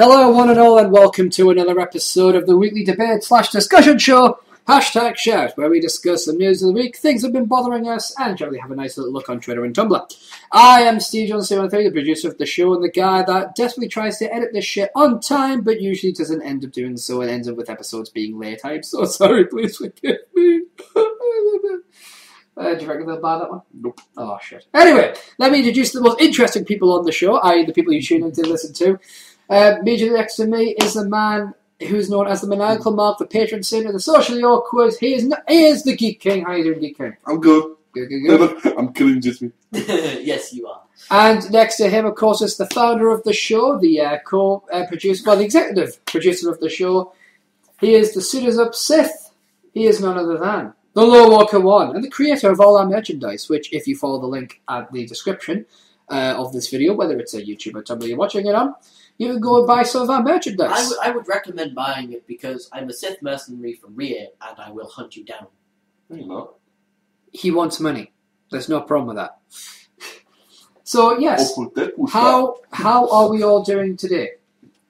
Hello one and all and welcome to another episode of the weekly debate / discussion show, Hashtag Shout, where we discuss the news of the week, things that have been bothering us, and generally have a nice little look on Twitter and Tumblr. I am Steve Jones73, the producer of the show, and the guy that desperately tries to edit this shit on time, but usually doesn't end up doing so and ends up with episodes being late. I am so sorry, please forgive me. Do you reckon they'll buy that one? Nope. Oh, shit. Anyway, let me introduce the most interesting people on the show, i.e. the people you tune in to listen to. Immediately next to me is the man who's known as the maniacal Mark, the patron saint of the socially awkward. He is the Geek King. How are you doing, Geek King? I'm good. Good. I'm killing Jismy. Yes, you are. And next to him, of course, is the founder of the show, the co-producer, the executive producer of the show. He is the Suitors Up Sith. He is none other than the Low Walker One, and the creator of all our merchandise, which, if you follow the link at the description of this video, whether it's a YouTube or Tumblr you're watching it on, you can go and buy some of our merchandise. I would recommend buying it because I'm a Sith mercenary from Rhea and I will hunt you down. No, you're not. He wants money. There's no problem with that. So, yes, Deadpool how are we all doing today?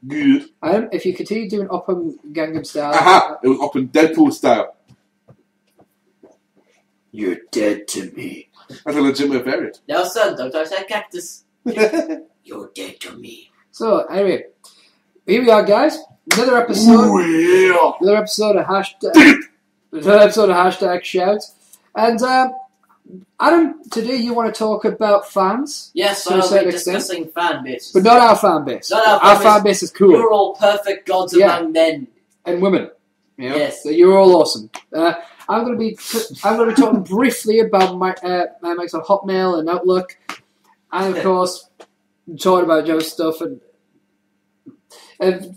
Good. If you continue doing Upham Gangnam Style... Aha! It was up in Deadpool style. You're dead to me. That's a legitimate variant. No, son, don't touch that cactus. You're dead to me. So, anyway, here we are, guys. Another episode. Ooh, yeah. Another episode of Hashtag Shout. And, Adam, today you want to talk about fans? Yes, to a I'll certain be extent. discussing fan bases. But not our fan base. Not our Our fan fan base is cool. You're all perfect gods Yeah. among men. And women. You know? Yes. So you're all awesome. I'm going to be talking briefly about my Microsoft Hotmail and Outlook, and of course talking about Joe's stuff and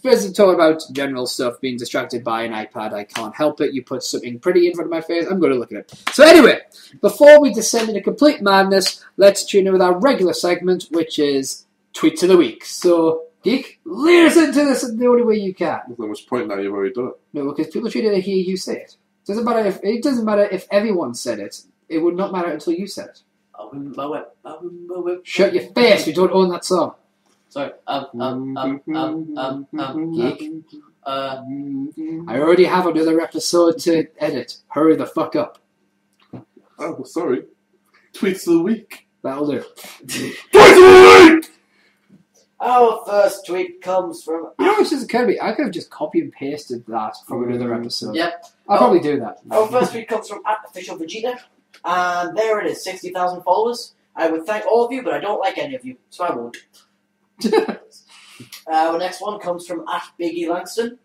basically talking about general stuff. Being distracted by an iPad, I can't help it. You put something pretty in front of my face, I'm going to look at it. So anyway, before we descend into complete madness, let's tune in with our regular segment, which is Tweets of the Week. So Geek, lead us into this in the only way you can. There's not much point now, you've already done it. No, because people try to hear you say it. It doesn't matter if everyone said it. It would not matter until you said it. Shut your face! We don't own that song. Sorry. Geek. I already have another episode to edit. Hurry the fuck up. Oh, sorry. Tweets of the week. That'll do. Tweets of the week! Our first tweet comes from... You know, which is occurred to me. I could have just copy and pasted that from another episode. Yep. I'll probably do that. Our first tweet comes from @officialvegeta, and there it is, 60,000 followers. I would thank all of you, but I don't like any of you, so I won't. Our next one comes from @BiggieLangston.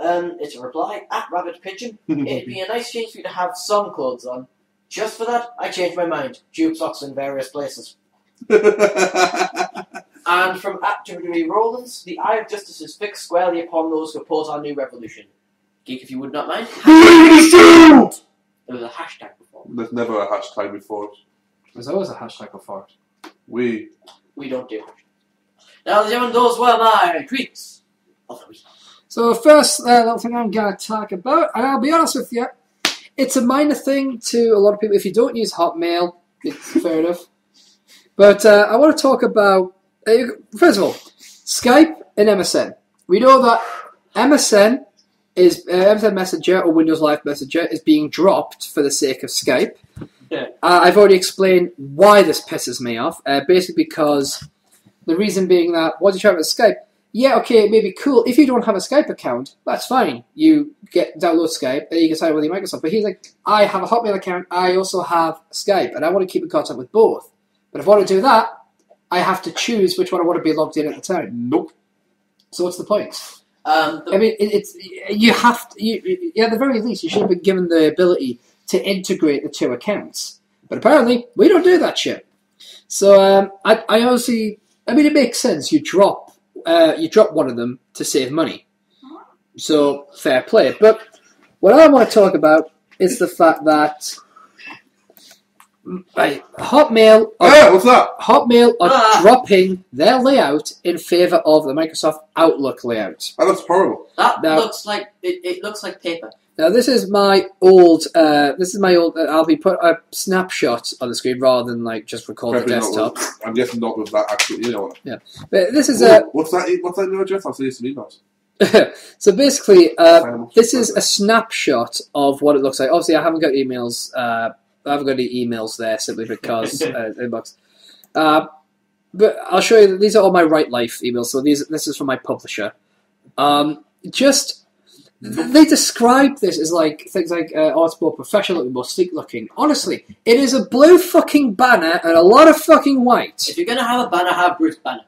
It's a reply, @RabbitPigeon. It'd be a nice change for you to have some clothes on. Just for that, I changed my mind. Tube socks in various places. And from @WWE Rollins, the eye of justice is fixed squarely upon those who oppose our new revolution. Geek, if you would not mind. There was a hashtag before. There's never a hashtag before. There's always a hashtag before it. We don't do hashtags. Now, gentlemen, those were my tweets of the week. So first little thing I'm going to talk about, and I'll be honest with you, it's a minor thing to a lot of people. If you don't use Hotmail, it's fair enough. But I want to talk about, first of all, Skype and MSN. We know that MSN Messenger or Windows Live Messenger is being dropped for the sake of Skype. Yeah. I've already explained why this pisses me off. Basically because the reason being that once you try with Skype, yeah, okay, it may be cool. If you don't have a Skype account, that's fine. You download Skype and you can sign with your Microsoft. But he's like, I have a Hotmail account. I also have Skype, and I want to keep in contact with both. But if I want to do that, I have to choose which one I want to be logged in at the time. Nope. So what's the point? I mean, you have to. At the very least, you should have been given the ability to integrate the two accounts. But apparently, we don't do that shit. So I honestly, I mean, it makes sense. You drop one of them to save money. So fair play. But what I want to talk about is the fact that Hotmail are dropping their layout in favour of the Microsoft Outlook layout. Oh, that's horrible. That looks like it looks like paper. Now this is my old. I'll be put a snapshot on the screen rather than like just record the desktop. I'm guessing not with that actual. You know. Yeah, but this is What's that? What's that new address? I'll see you some emails. So basically, this is a snapshot of what it looks like. Obviously, I haven't got emails. I haven't got any emails there simply because inbox. But I'll show you. These are all my Right Life emails. So this is from my publisher. They describe this as like things like it's more professional looking, more sleek looking. Honestly, it is a blue fucking banner and a lot of fucking white. If you're gonna have a banner, have Bruce Banner.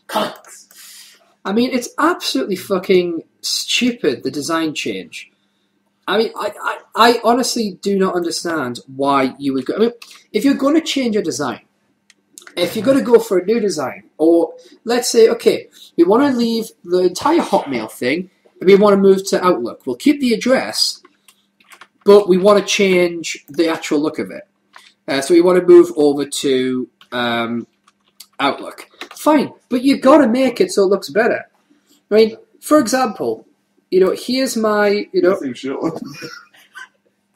Comics. I mean, it's absolutely fucking stupid, the design change. I mean, I honestly do not understand why you would go. I mean, if you're going to change a design, if you're going to go for a new design, or let's say, okay, we want to leave the entire Hotmail thing, and we want to move to Outlook. We'll keep the address, but we want to change the actual look of it. So we want to move over to Outlook. Fine, but you've got to make it so it looks better. I mean, for example, here's my,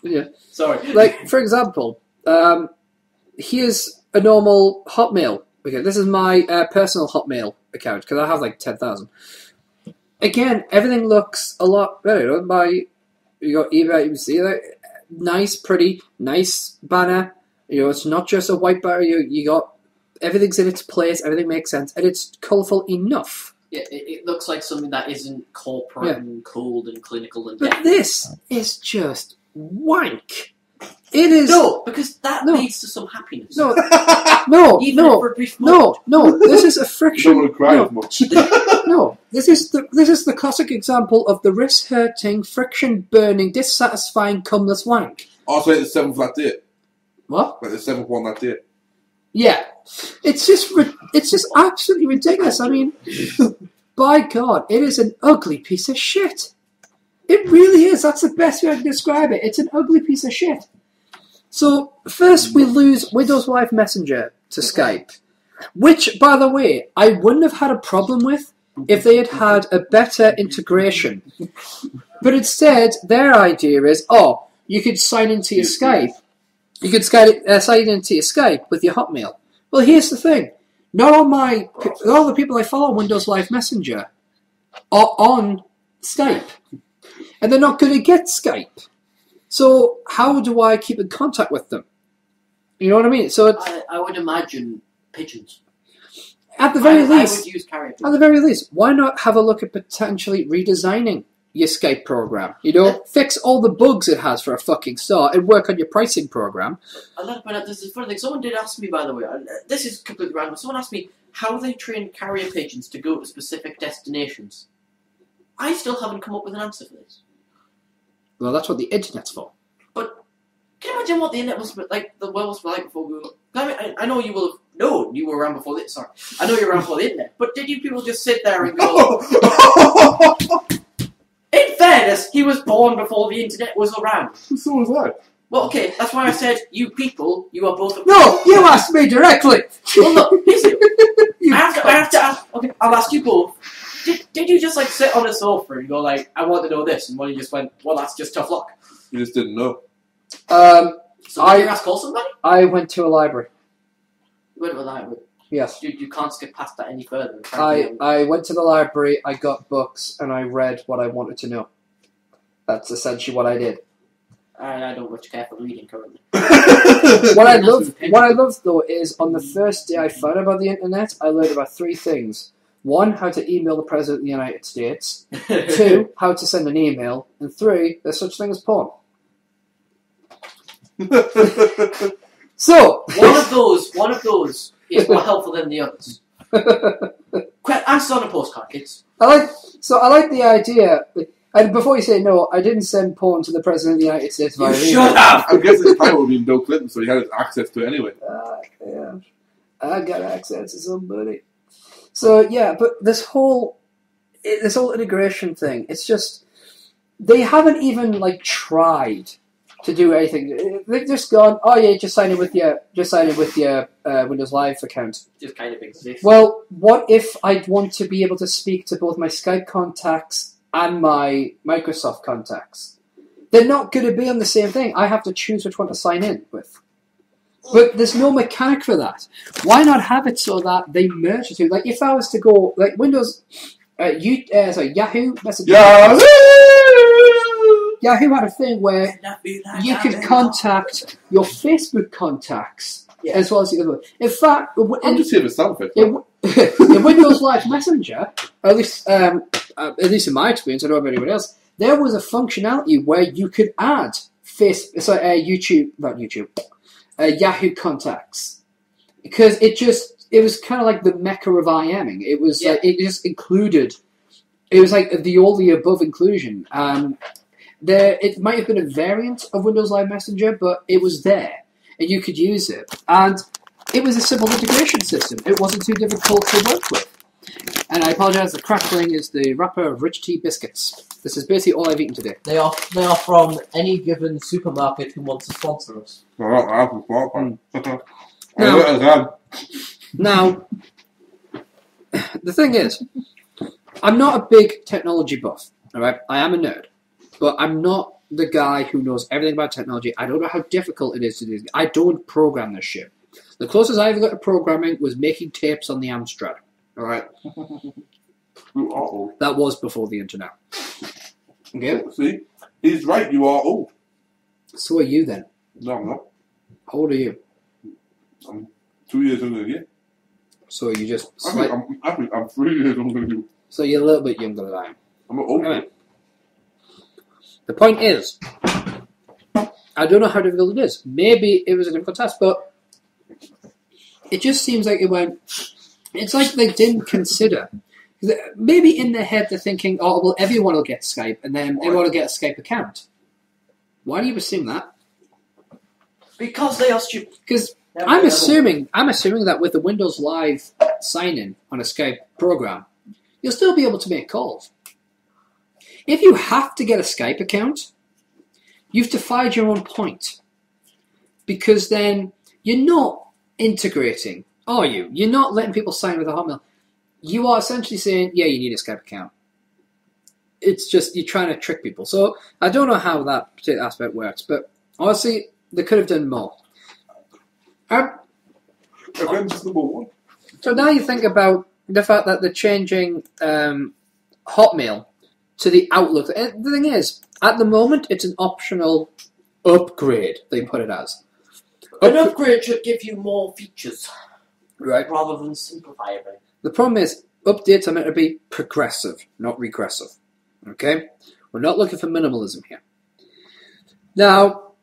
yeah. Sorry. Like, for example, here's a normal Hotmail. Okay, this is my personal Hotmail account because I have like 10,000. Again, everything looks a lot better. You got email, you can see that nice, pretty, nice banner. It's not just a white banner. You got everything's in its place. Everything makes sense, and it's colourful enough. Yeah, it looks like something that isn't corporate and cold and clinical and. But this is just wank. It is because that leads to some happiness. No. For a brief moment. No. This is a friction. You don't want to cry as much. No, this is the classic example of the wrist-hurting, friction-burning, dissatisfying, cumless wank. Also, like the 7th that date. What? Like the 7th one that date. Yeah, it's just absolutely ridiculous. I mean, by God, it is an ugly piece of shit. It really is. That's the best way I can describe it. It's an ugly piece of shit. So, first we lose Windows Live Messenger to Skype, which, by the way, I wouldn't have had a problem with if they had a better integration. But instead, their idea is, you could sign into your Skype. You could sign into your Skype with your Hotmail. Well, here's the thing. Not all the people I follow on Windows Live Messenger are on Skype. And they're not going to get Skype. So how do I keep in contact with them? You know what I mean? So I would imagine pigeons. At the very least, I would use carrier pigeons. At the very least, why not have a look at potentially redesigning your Skype program? Fix all the bugs it has for a fucking start and work on your pricing program. I'd like to point out, this is a funny thing. Someone did ask me, by the way, this is completely random, someone asked me how they train carrier pigeons to go to specific destinations. I still haven't come up with an answer for this. Well, that's what the internet's for. But can you imagine what the internet was like, the world was like before Google? I mean, I know you will have known you were around before the sorry. I know you were around before the internet, but did you people just sit there and go? In fairness, he was born before the internet was around. So was I. Well, okay, that's why I said you people. You are both. No, you asked me directly. Well, look, here's it. I have to ask. Okay, I'll ask you both. Did you just sit on a sofa and go I want to know this, and one of you just went, well, that's just tough luck. You just didn't know. So did you call somebody? I went to a library. You went to a library? Yes. You can't skip past that any further. I went to the library, I got books, and I read what I wanted to know. That's essentially what I did. I don't much care for reading currently. What I love though is on the first day I found out about the internet, I learned about 3 things. 1, how to email the President of the United States. 2, how to send an email. And 3, there's such thing as porn. So one of those is more helpful than the others. Answer on a postcard, kids. I like the idea. And before you say no, I didn't send porn to the President of the United States via email. Shut up! I guess his title would be Bill Clinton, so he had access to it anyway. Yeah. I got access to somebody. So yeah, but this whole integration thing, it's just they haven't even tried to do anything. They've just gone, just sign in with your Windows Live account. Just kind of exists. Well, what if I'd want to be able to speak to both my Skype contacts and my Microsoft contacts. They're not going to be on the same thing. I have to choose which one to sign in with. But there's no mechanic for that. Why not have it so that they merge the two? Like, if I was to go, like, Windows, Yahoo Messenger. Yahoo had a thing where you could contact your Facebook contacts as well as the other one. In fact, I'm just here for something. in Windows Live Messenger, at least in my experience, I don't know about anyone else, there was a functionality where you could add Yahoo contacts, because it was kind of like the mecca of IMing. It was like, it just included. It was like the all the above inclusion. It might have been a variant of Windows Live Messenger, but it was there, and you could use it. And it was a simple integration system. It wasn't too difficult to work with. And I apologise, the crackling is the wrapper of Rich Tea biscuits. This is basically all I've eaten today. They are from any given supermarket who wants to sponsor us. Now, the thing is, I'm not a big technology buff, alright? I am a nerd, but I'm not the guy who knows everything about technology. I don't know how difficult it is to do. I don't program this shit. The closest I ever got to programming was making tapes on the Amstrad, alright? That was before the internet. Okay? See? He's right, you are old. So are you then. No, I'm not. How old are you? I'm 2 years younger than you. So you just... I'm 3 years older than you. So you're a little bit younger than I am. I'm not old. Anyway, the point is, I don't know how difficult it is. Maybe it was a difficult task, but it just seems like it went... It's like they didn't consider. Maybe in their head they're thinking, oh, well, everyone will get Skype, and then everyone will get a Skype account. Why do you assume that? Because they are stupid. Because I'm assuming that with the Windows Live sign-in on a Skype program, you'll still be able to make calls. If you have to get a Skype account, you've defied your own point. Because then you're not integrating, are you? You're not letting people sign with a Hotmail. You are essentially saying, yeah, you need a Skype account. It's just, you're trying to trick people. So, I don't know how that particular aspect works, but honestly, they could have done more. Avengers #1. So now you think about the fact that they're changing Hotmail to the Outlook. The thing is, at the moment, it's an optional upgrade, they put it as. An upgrade should give you more features. Right. Rather than simplify everything. The problem is, updates are meant to be progressive, not regressive. Okay? We're not looking for minimalism here. Now,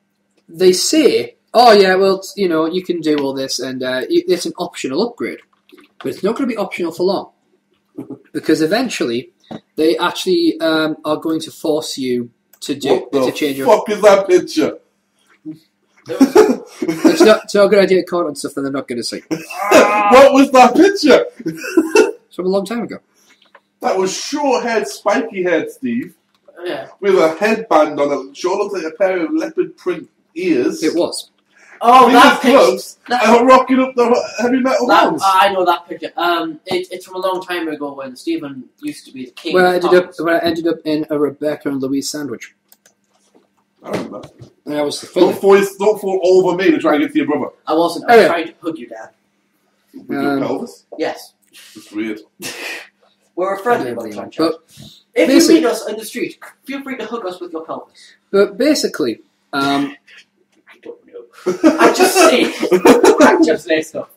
they say, oh yeah, well, you know, you can do all this, and it's an optional upgrade. But it's not going to be optional for long. Because eventually, they actually are going to force you to change your... What the fuck is that picture? It's not a good idea to comment on stuff that they're not going to see. What was that picture? It's from a long time ago. That was short-haired, spiky-haired Steve. Yeah. With a headband on it. Sure looks like a pair of leopard print ears. It was. Oh, that gloves. And rocking up the heavy metal bands. I know that picture. It's from a long time ago when Stephen used to be the king. Where I ended up in a Rebecca and Louise sandwich. I remember. And I was the Don't fall over me to try and get to your brother. I wasn't. I was trying to hug you, Dad. With your pelvis? Yes. It's weird. We're a friendly bunch, but if you meet us in the street, feel free to hug us with your pelvis. But basically, I don't know. I just say stuff.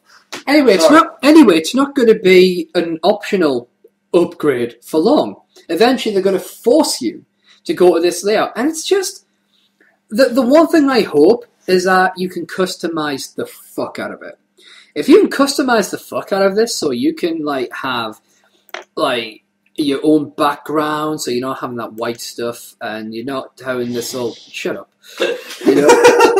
Anyway, it's not going to be an optional upgrade for long. Eventually, they're going to force you to go to this layout, and it's just the one thing I hope is that you can customize the fuck out of it. If you can customize the fuck out of this, so you can have your own background, so you're not having that white stuff, and you're not having this all. Shut up. You know,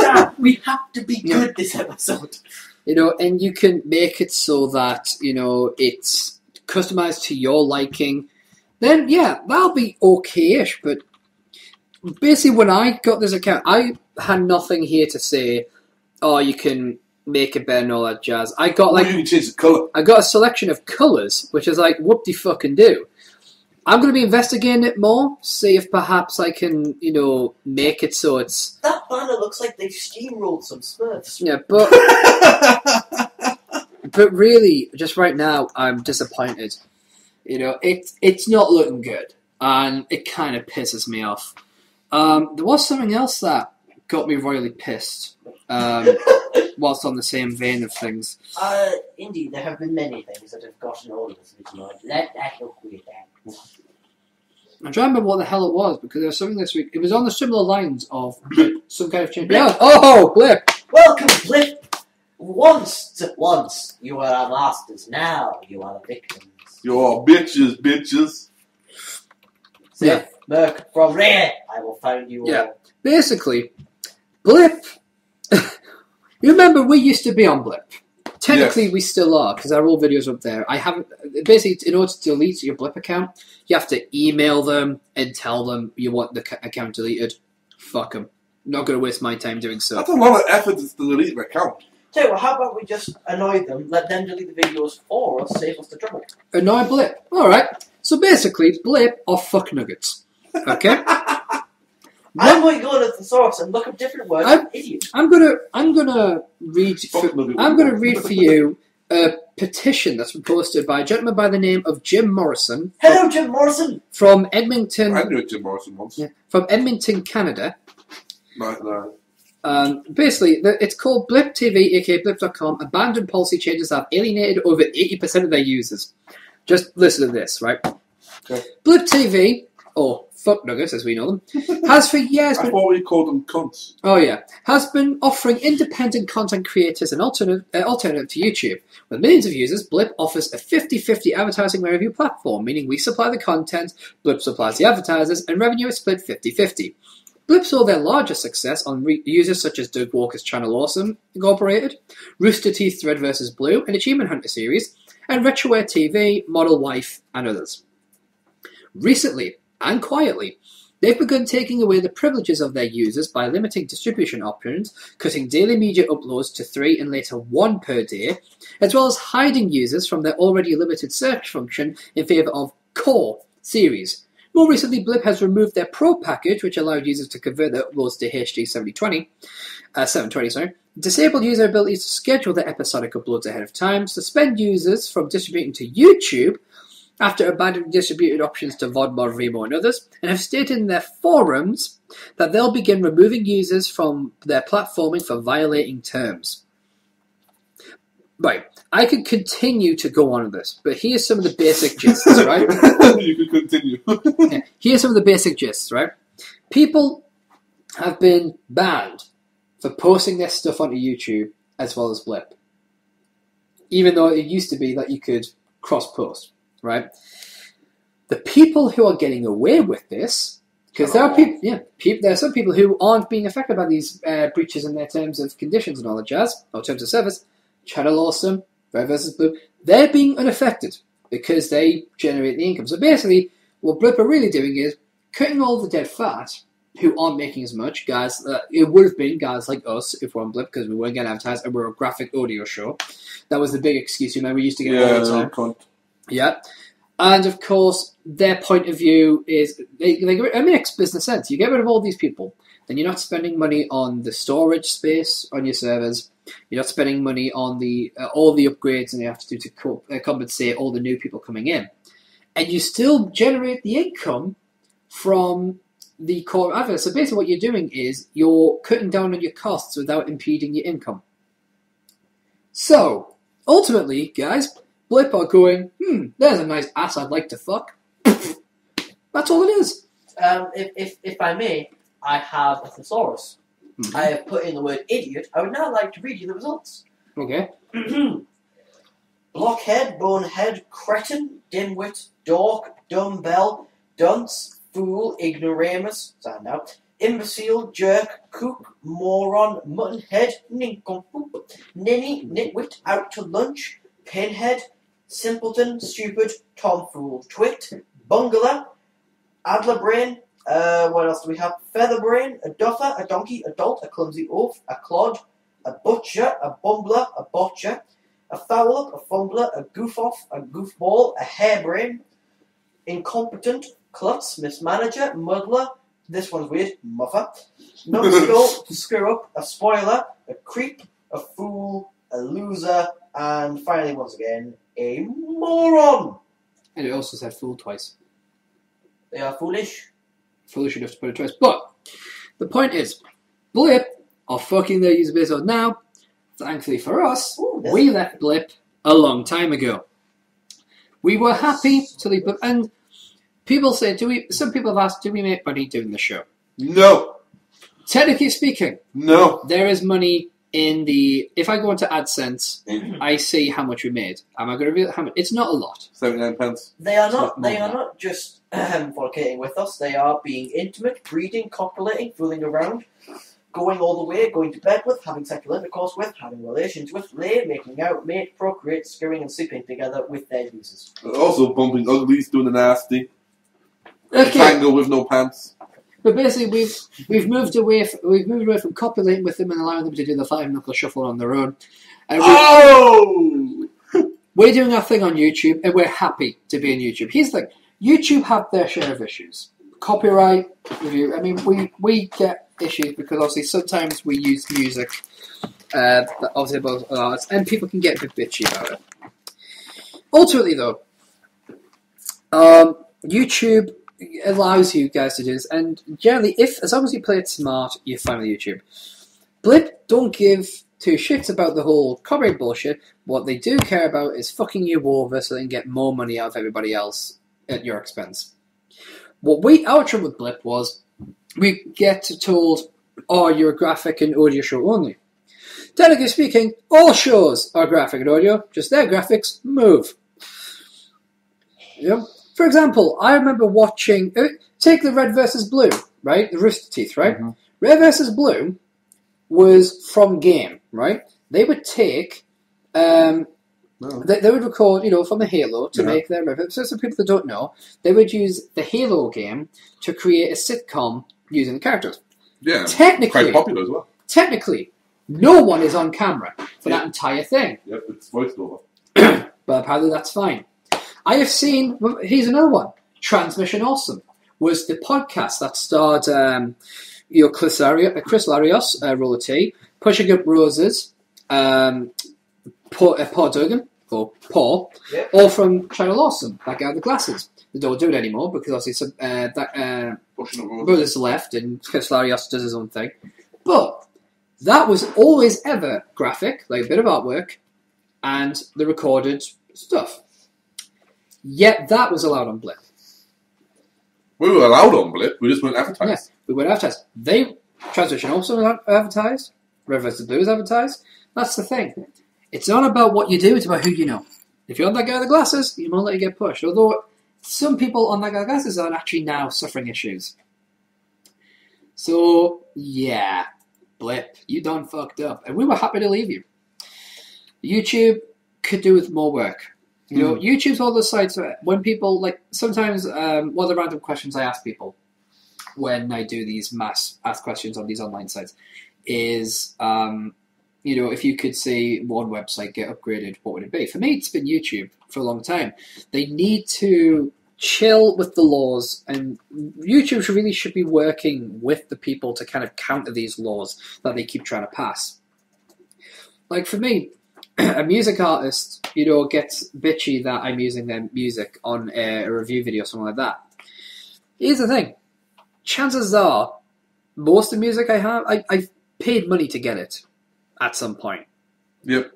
Dad, we have to be good this episode. You know, and you can make it so that it's customized to your liking. Then yeah, that'll be okay-ish. But basically, when I got this account, I had nothing here to say, oh, you can make it better and all that jazz. I got you can change the colour. I got a selection of colours, which is whoop-de-fucking-do. I'm going to be investigating it more, see if perhaps I can, make it so it's... That banner looks like they've steamrolled some Smurfs. Yeah, but really, just right now, I'm disappointed. It's not looking good, and it kind of pisses me off. There was something else that got me royally pissed, whilst on the same vein of things. Indeed, there have been many things that have gotten all of us annoyed. Let that look weird. I'm trying to remember what the hell it was, because there was something this week. It was on the similar lines of some kind of change. Blip. Yeah. Oh, Blip! Welcome, Blip! Once you were our masters, now you are the victims. You are bitches. Yeah. Merc, from there, I will find you all. Basically, Blip... You remember we used to be on Blip. Technically, Yes. we still are, because our old videos are up there. I haven't... Basically, in order to delete your Blip account, you have to email them and tell them you want the account deleted. Fuck them. Not going to waste my time doing so. That's a lot of effort to delete an account. Tell you what, how about we just annoy them, let them delete the videos for us, save us the trouble. Annoy Blip. Alright. So basically, Blip are fuck nuggets. Okay? I'm going to go to the thesaurus and look up different words for idiot. I'm gonna read for you a petition that's been posted by a gentleman by the name of Jim Morrison. Hello, Jim Morrison! From Edmonton. I knew Jim Morrison once. Yeah, from Edmonton, Canada. No. Basically, it's called Blip TV, aka Blip.com. Abandoned policy changes have alienated over 80% of their users. Just listen to this, right? Okay. Blip TV, or fuck nuggets as we know them, has for years I been... thought we called them cunts. Oh yeah, has been offering independent content creators an alternative to YouTube. With millions of users, Blip offers a 50-50 advertising revenue platform, meaning we supply the content, Blip supplies the advertisers, and revenue is split 50-50. Blip saw their largest success on users such as Doug Walker's Channel Awesome Incorporated, Rooster Teeth Red vs. Blue, an Achievement Hunter series, and Retroware TV, Model Wife, and others. Recently, and quietly, they've begun taking away the privileges of their users by limiting distribution options, cutting daily media uploads to 3 and later 1 per day, as well as hiding users from their already limited search function in favour of core series. More recently, Blip has removed their Pro package, which allowed users to convert their uploads to HD 720, disable user ability to schedule their episodic uploads ahead of time, suspend users from distributing to YouTube after abandoning distributed options to VOD, Vimo, and others, and have stated in their forums that they'll begin removing users from their platforming for violating terms. Right, I could continue to go on with this, but here's some of the basic gists, right? You could continue. Yeah, here's some of the basic gists, right? People have been banned for posting their stuff onto YouTube as well as Blip, even though it used to be that you could cross-post. Right, the people who are getting away with this, because there are people, there are some people who aren't being affected by these breaches in their terms of conditions and all that jazz, or terms of service. Channel Awesome, Red vs. Blue, they're being unaffected because they generate the income. So basically, what Blip are really doing is cutting all the dead fat who aren't making as much. Guys, it would have been guys like us if we're on Blip because we weren't getting advertised and we're a graphic audio show. That was the big excuse. You remember, we used to get all the time. Cunt. Yeah, and of course, their point of view is it makes business sense. You get rid of all these people, then you're not spending money on the storage space on your servers. You're not spending money on the all the upgrades and you have to do to compensate all the new people coming in, and you still generate the income from the core adverts. So basically, what you're doing is you're cutting down on your costs without impeding your income. So ultimately, guys, Blip are going, there's a nice ass I'd like to fuck. That's all it is. If I may, I have a thesaurus. Mm-hmm. I have put in the word idiot. I would now like to read you the results. Okay. Blockhead, bonehead, cretin, dimwit, dork, dumbbell, dunce, fool, ignoramus, stand out, imbecile, jerk, kook, moron, muttonhead, nincompoop, ninny, nitwit, out to lunch, pinhead, simpleton, stupid, tomfool, twit, bungler, adlerbrain, what else do we have? Featherbrain, a duffer, a donkey, a dolt, a clumsy oaf, a clod, a butcher, a bumbler, a botcher, a foul up, a fumbler, a goof off, a goofball, a harebrain, incompetent, klutz, mismanager, muddler, this one's weird, muffer, numbskull, screw up, a spoiler, a creep, a fool, a loser, and finally, once again, a moron. And it also said fool twice. They are foolish. Foolish enough to put it twice. But the point is, Blip are fucking their user base out now. Thankfully for us, we left Blip a long time ago. We were happy to leave Blip, and people say, some people have asked, do we make money doing the show? No. Technically speaking, No. there is money in the... If I go into AdSense, I see how much we made. Am I going to reveal how much? It's not a lot. 79 pence. They are not just fornicating with us. They are being intimate, breeding, copulating, fooling around, going all the way, going to bed with, having sexual intercourse with, having relations with, lay, making out, mate, procreate, screwing and sleeping together with their users. Also bumping uglies, doing the nasty. Okay. Tango with no pants. But basically, we've moved away from copulating with them and allowing them to do the five knuckle shuffle on their own. And we're doing our thing on YouTube, and we're happy to be on YouTube. Here's the thing: YouTube have their share of issues. Copyright review. I mean, we get issues because obviously sometimes we use music, obviously about arts, and people can get a bit bitchy about it. Ultimately, though, YouTube allows you guys to do this, and generally, as long as you play it smart, you're fine with YouTube. Blip don't give two shits about the whole copyright bullshit. What they do care about is fucking you over so they can get more money out of everybody else at your expense. Our trouble with Blip was, we get told, oh, you're a graphic and audio show only. Technically speaking, all shows are graphic and audio, just their graphics move. Yeah. For example, I remember watching, take the Red vs. Blue, right? The Rooster Teeth, right? Mm-hmm. Red vs. Blue was from game, right? They would take, they would record, from the Halo to make their Red vs. So for people that don't know, they would use the Halo game to create a sitcom using the characters. Yeah, technically, quite popular as well. Technically, no one is on camera for that entire thing. Yep, it's voiced over. But apparently that's fine. I have seen, here's another one, Transmission Awesome, was the podcast that starred Chris Larios, Roller T, Pushing Up Roses, Paul Duggan, or Paul, all from Channel Awesome, that guy with the glasses. They don't do it anymore because obviously Brothers left and Chris Larios does his own thing. But that was always ever graphic, like a bit of artwork, and the recorded stuff. Yet that was allowed on Blip. We were allowed on Blip, we just weren't advertised. Yes, we weren't advertised. Transition also was advertised, Red vs. Blue was advertised. That's the thing. It's not about what you do, it's about who you know. If you're on that guy with the glasses, you won't let you get pushed. Although some people on that guy with the glasses are actually now suffering issues. So, yeah, Blip, you done fucked up. And we were happy to leave you. YouTube could do with more work. YouTube's all the sites when people, sometimes one of the random questions I ask people when I do these mass ask questions on these online sites is, if you could see one website get upgraded, what would it be? For me, it's been YouTube for a long time. They need to chill with the laws, and YouTube should be working with the people to kind of counter these laws that they keep trying to pass. Like for me, a music artist, gets bitchy that I'm using their music on a review video or something like that. Here's the thing. Chances are, most of the music I have, I've paid money to get it at some point. Yep.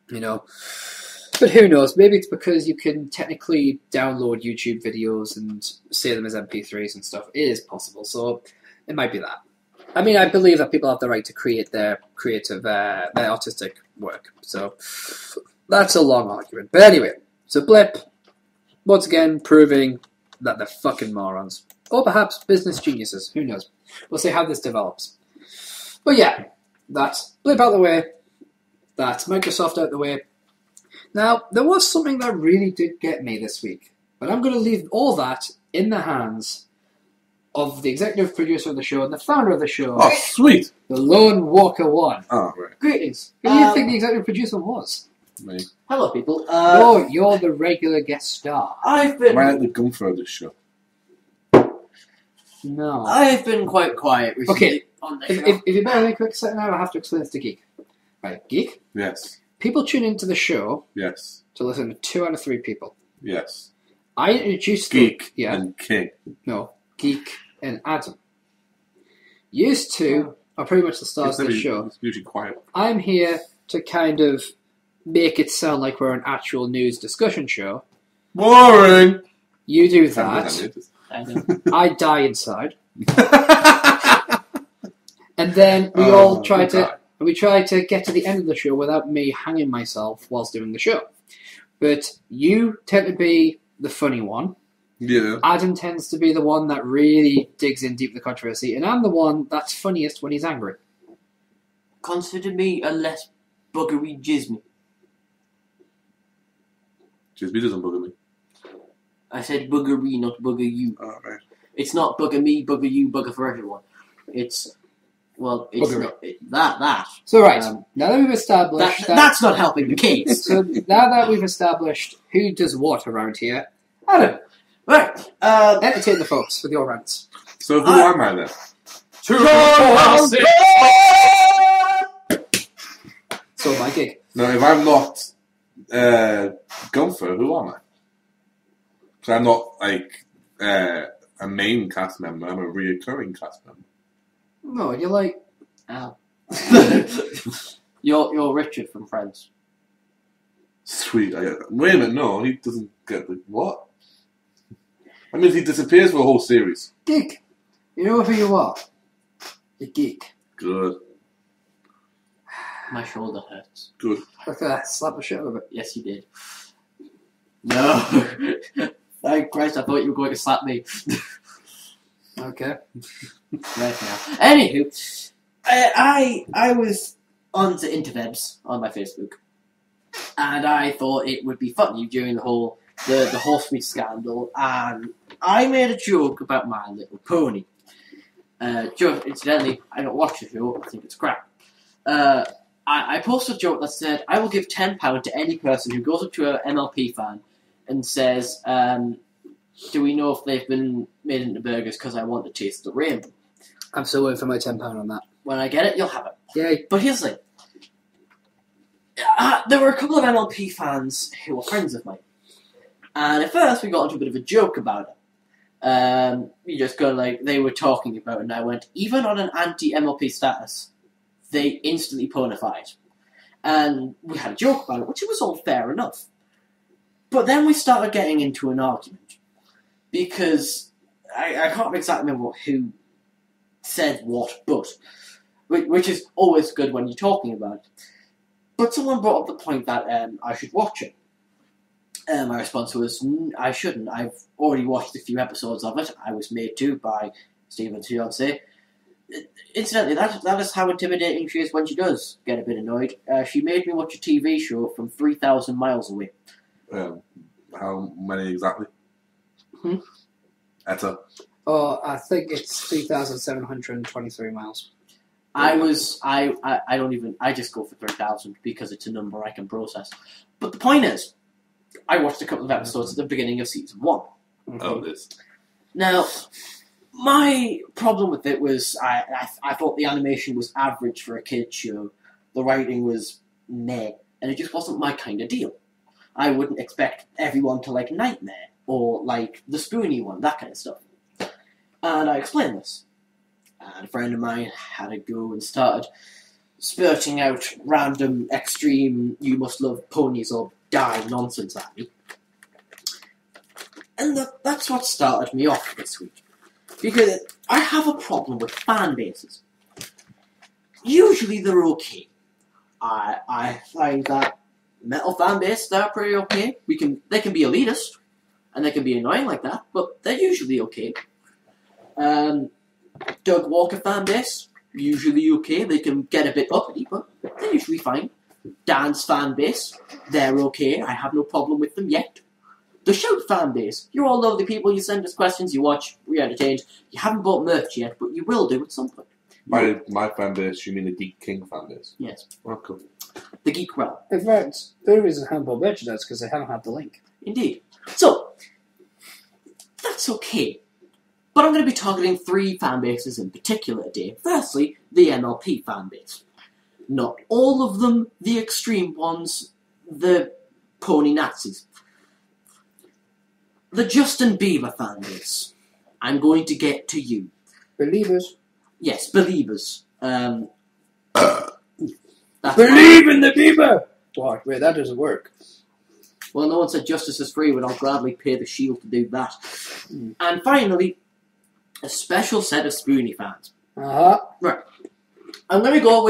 But who knows? Maybe it's because you can technically download YouTube videos and save them as MP3s and stuff. It is possible, so it might be that. I mean, I believe that people have the right to create their creative, their artistic work. So that's a long argument. But anyway, so Blip, once again, proving that they're fucking morons. Or perhaps business geniuses. Who knows? We'll see how this develops. But yeah, that's Blip out the way. That's Microsoft out the way. Now, there was something that really did get me this week. But I'm going to leave all that in the hands of the executive producer of the show and the founder of the show. Oh, sweet! The Lone Walker One. Oh, right. Greetings. Who do you think the executive producer was? Me. Hello, people. Oh, you're the regular guest star. I've Am been I at the gun for this show? No. I've been quite quiet recently Okay. on the show. If you bear with me a quick second now, I have to explain this to Geek. Right, Geek? Yes. People tune into the show Yes. to listen to 2 out of 3 people. Yes. I introduced Geek Yeah. and King. No, Geek and Adam. Used to are pretty much the stars of the show. It's usually quiet. I'm here to kind of make it sound like we're an actual news discussion show. Boring! You do that. I die inside. And then we all try to get to the end of the show without me hanging myself whilst doing the show. But you tend to be the funny one. Yeah. Adam tends to be the one that really digs in deep the controversy, and I'm the one that's funniest when he's angry. Consider me a less buggery jizmy. Jizby doesn't bugger me. I said buggery, not bugger you. Oh, right. It's not bugger me, bugger you, bugger for everyone. It's Buggery. not that. So right, now that we've established that's not helping the case. so now that we've established who does what around here, Adam, Right. entertain the folks with your rants. So who am I then? So my gig. No, if I'm not Gunther, who am I? Because I'm not like a main cast member. I'm a reoccurring cast member. No, you're like, Ow. You're Richard from Friends. Sweet. Wait a minute. No, he doesn't get the what? That means he disappears for a whole series. geek. You know who you are. You're geek. Good. My shoulder hurts. Good. Okay, slap the shit out of it. Yes, you did. No. Thank Christ, I thought you were going to slap me. Okay. Right now. Anywho, I was on the interwebs on my Facebook, and I thought it would be funny during the whole the horse meat scandal, and I made a joke about My Little Pony. Incidentally, I don't watch the show. I think it's crap. I posted a joke that said, I will give £10 to any person who goes up to an MLP fan and says, do we know if they've been made into burgers because I want to taste the rainbow? I'm still waiting for my £10 on that. When I get it, you'll have it. Yay. But here's the thing. There were a couple of MLP fans who were friends of mine. And at first, we got into a bit of a joke about it. We just got they were talking about it, and I went, even on an anti-MLP status, they instantly ponified. And we had a joke about it, which was all fair enough. But then we started getting into an argument. Because I can't exactly remember who said what, but which is always good when you're talking about it. But someone brought up the point that I should watch it. My response was, I shouldn't. I've already watched a few episodes of it. I was made to by Stephen's fiancée. Incidentally, that is how intimidating she is when she does get a bit annoyed. She made me watch a TV show from 3,000 miles away. How many exactly? Etta. Oh, I think it's 3,723 miles. I just go for 3,000 because it's a number I can process. But the point is, I watched a couple of episodes at the beginning of season 1. Oh, this. Now, my problem with it was I thought the animation was average for a kid's show. The writing was meh, and it just wasn't my kind of deal. I wouldn't expect everyone to like Nightmare or like the Spoony one, that kind of stuff. And I explained this. And a friend of mine had a go and started spurting out random, extreme, you must love ponies or die nonsense at me. And that's what started me off this week. Because I have a problem with fan bases. Usually they're okay. I find that metal fan base, they're pretty okay. They can be elitist, and they can be annoying like that, but they're usually okay. Doug Walker fan base, usually okay. They can get a bit uppity, but they're usually fine. Dan's fan base, they're okay. I have no problem with them yet. The Shout fan base, you're all lovely people. You send us questions, you watch, we're entertained. You haven't bought merch yet, but you will do at some point. By my fan base, you mean the Geek King fan base? Yes. Oh, cool. the geek realm. In fact, the only reason I haven't bought merchandise is because they haven't had the link. Indeed. So, that's okay. But I'm going to be targeting 3 fan bases in particular today. Firstly, the MLP fan base. Not all of them, the extreme ones, the pony Nazis. The Justin Bieber fan base. I'm going to get to you. Believers. Yes, believers. Believe in the Bieber! What? Wait, that doesn't work. Well, no one said justice is free, but I'll gladly pay the shield to do that. And finally, a special set of Spoonie fans. Right. I'm going to go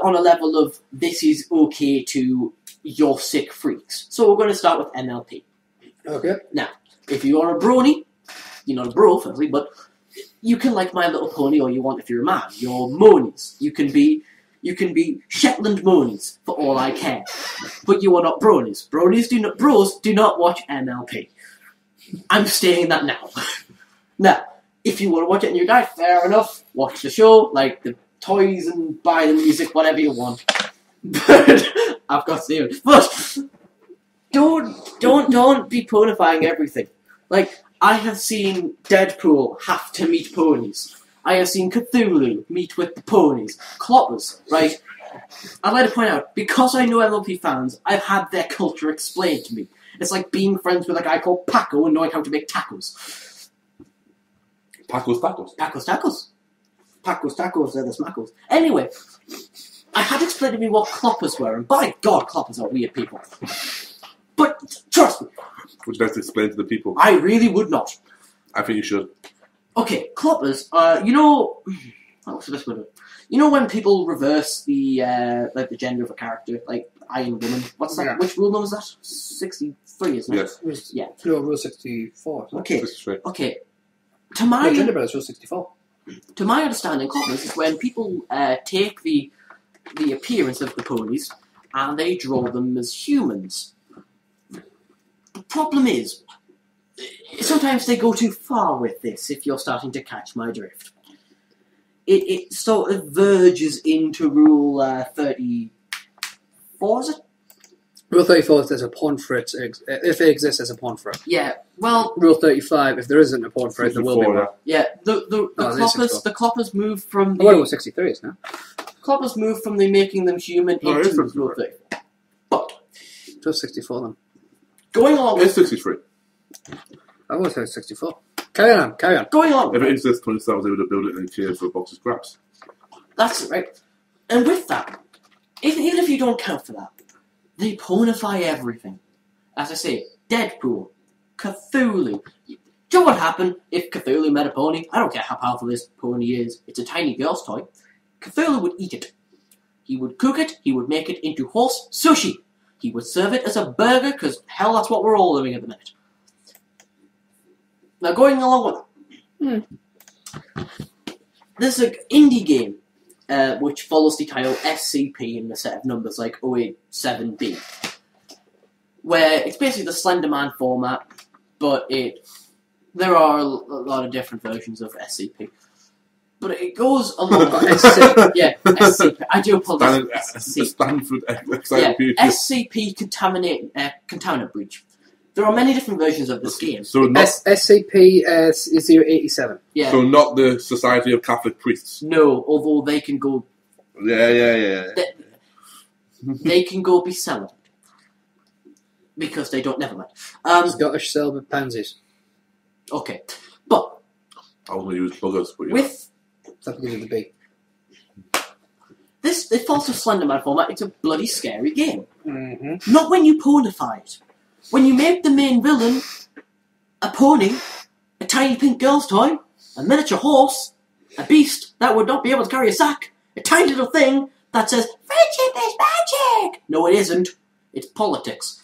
on a level of this is okay to you're sick freaks. So we're going to start with MLP. Okay. Now, if you are a brony, you're not a bro, firstly, but you can like My Little Pony, or you want if you're a man. You're monies. You can be Shetland monies for all I care. But you are not bronies. Bros do not watch MLP. I'm stating that now. Now, if you want to watch it in your diet, fair enough. Watch the show, like the toys and buy the music, whatever you want. But I've got to say it. But don't be ponifying everything. Like, I have seen Deadpool have to meet ponies. I have seen Cthulhu meet with the ponies. Cloppers, right? I'd like to point out, because I know MLP fans, I've had their culture explained to me. It's like being friends with a guy called Paco and knowing how to make tacos. Paco's tacos. Paco's tacos. Paco's tacos, they're the smackles. Anyway, I had explained to me what cloppers were, and by God, cloppers are weird people. But, trust me. Would you like to explain to the people? I really would not. I think you should. Okay, cloppers, what's the best way to do it? You know when people reverse the gender of a character, like Iron Woman? What's that? Yeah. Which rule number is that? 63, isn't it? Yes. Yeah. No, Rule 64. Okay. 63. Okay. No, Gender Brothers, Rule 64. To my understanding, cloppers is when people take the appearance of the ponies and they draw them as humans. The problem is, sometimes they go too far with this, if you're starting to catch my drift. It sort of verges into Rule 34, is it? Rule 34 is there's a pawn for it. If it exists, there's a pawn for it. Yeah, well... Rule 35, if there isn't a pawn for it, there will be one. Yeah, the cloppers move from the... Oh, well, 63 is now. Cloppers move from the making them human No, into it's Rule 34. But... Just 64 then. Going along It's 63. I always said 64. Carry on. Going along If it exists, 20 stars, they would have built it in a cage for a box of scraps. That's right. And with that, even if you don't count for that, they ponify everything. As I say, Deadpool, Cthulhu. Do you know what happened if Cthulhu met a pony? I don't care how powerful this pony is. It's a tiny girl's toy. Cthulhu would eat it. He would cook it. He would make it into horse sushi. He would serve it as a burger, because hell, that's what we're all doing at the minute. Now, going along with that, there's an indie game which follows the title SCP in a set of numbers like 087B, where it's basically the Slender Man format, but there are a lot of different versions of SCP. But it goes along with SCP. Yeah, SCP. I do apologize. Stanford SCP Contaminant Breach. There are many different versions of this game. So not, SCP is 087. Yeah. So not the Society of Catholic Priests. No, although they can go. Yeah. They can go be celibate. Because they don't never mind. Scottish celibate pansies. Okay. But I was going to use buggers, but yeah. with That begins with the B. the False of Slenderman format, it's a bloody scary game. Mm-hmm. Not when you pornify it. When you make the main villain a pony, a tiny pink girl's toy, a miniature horse, a beast that would not be able to carry a sack, a tiny little thing that says, "Friendship is magic!" No, it isn't. It's politics.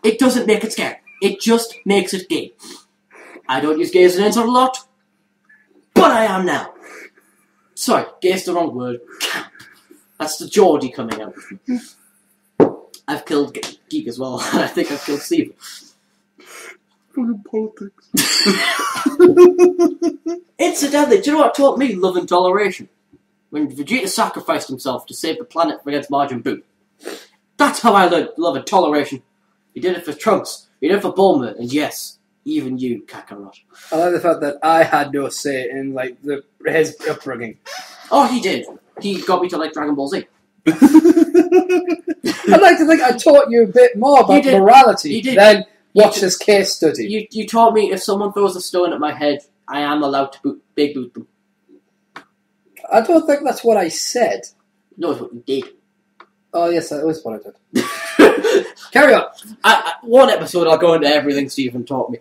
It doesn't make it scary. It just makes it gay. I don't use gay as an insult a lot, but I am now. Sorry, gay is the wrong word. Camp. That's the Geordie coming out with me. I've killed Geek as well. I think I've killed Steve. Fucking politics. Incidentally, do you know what taught me love and toleration? when Vegeta sacrificed himself to save the planet against Majin Buu. That's how I learned love and toleration. He did it for Trunks, he did it for Bulma, and yes, even you, Kakarot. I like the fact that I had no say in like his upbringing. Oh, he did. He got me to like Dragon Ball Z. I'd like to think I taught you a bit more about morality than watch this case study. You taught me if someone throws a stone at my head, I am allowed to big boot them. I don't think that's what I said. No, it's what you did. Oh, yes, that was what I did. Carry on. One episode, I'll go into everything Stephen taught me.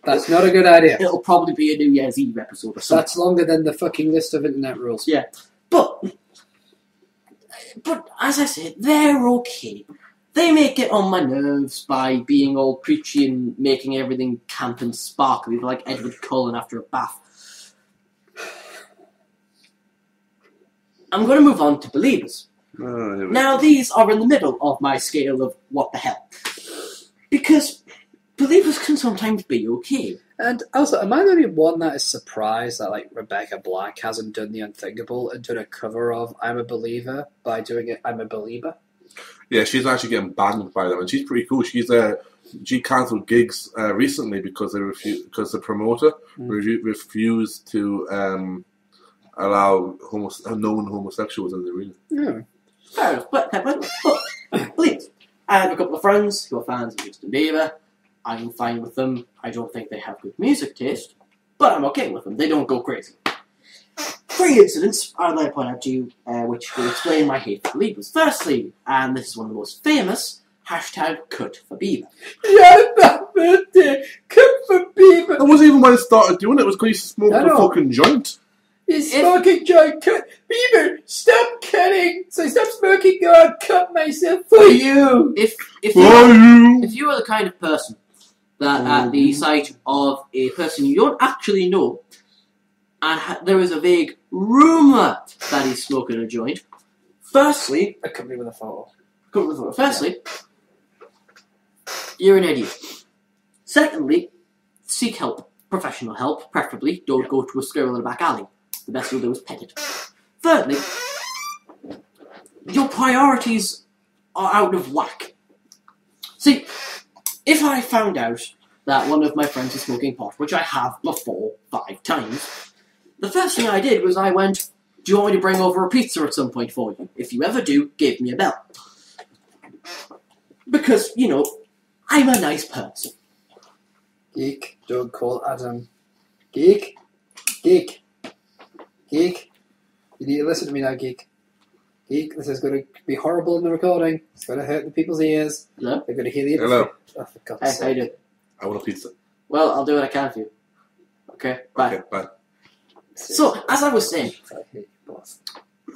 That's not a good idea. It'll probably be a New Year's Eve episode or something. That's longer than the fucking list of internet rules. Yeah. But as I said, they're okay. They may get on my nerves by being all preachy and making everything camp and sparkly, like Edward Cullen after a bath. I'm going to move on to believers. Now, these are in the middle of my scale of what the hell. Because believers can sometimes be okay. And also, am I the only one that is surprised that like Rebecca Black hasn't done the unthinkable and done a cover of I'm a Believer by doing it I'm a Believer? Yeah, she's actually getting banned by them, and she's pretty cool. She cancelled gigs recently because the promoter refused to allow known homosexuals in the arena. Yeah. Fair enough, but please, I have a couple of friends who are fans of Justin Bieber. I'm fine with them. I don't think they have good music taste, but I'm okay with them. They don't go crazy. 3 incidents I'd like to point out to you, which will explain my hate for believers. Firstly, and this is one of the most famous, #cut for Bieber. Yeah, my birthday, cut for Bieber. That wasn't even when I started doing it. It was because he smoked a fucking joint. He's smoking joint. Cut Bieber, stop cutting. So stop smoking. I'll cut myself for you. If you are the kind of person that at the sight of a person you don't actually know, and there is a vague rumour that he's smoking a joint, firstly, accompanied with a photo. Firstly, you're an idiot. Secondly, seek help, professional help, preferably. Don't go to a squirrel in a back alley. The best you'll do is pet it. Thirdly, your priorities are out of whack. See, if I found out that one of my friends is smoking pot, which I have before 5 times, the first thing I did was I went, do you want me to bring over a pizza at some point for you? If you ever do, give me a bell. Because, you know, I'm a nice person. Geek, don't call Adam. Geek. You need to listen to me now, Geek. Geek, this is going to be horrible in the recording. It's going to hurt the people's ears. Hello? They're going to hear the Hello. Oh, for God's Hey, sake. how you doing? I want a pizza. Well, I'll do what I can for you. Okay, bye. Okay, bye. So, as I was saying, I hate you, boss.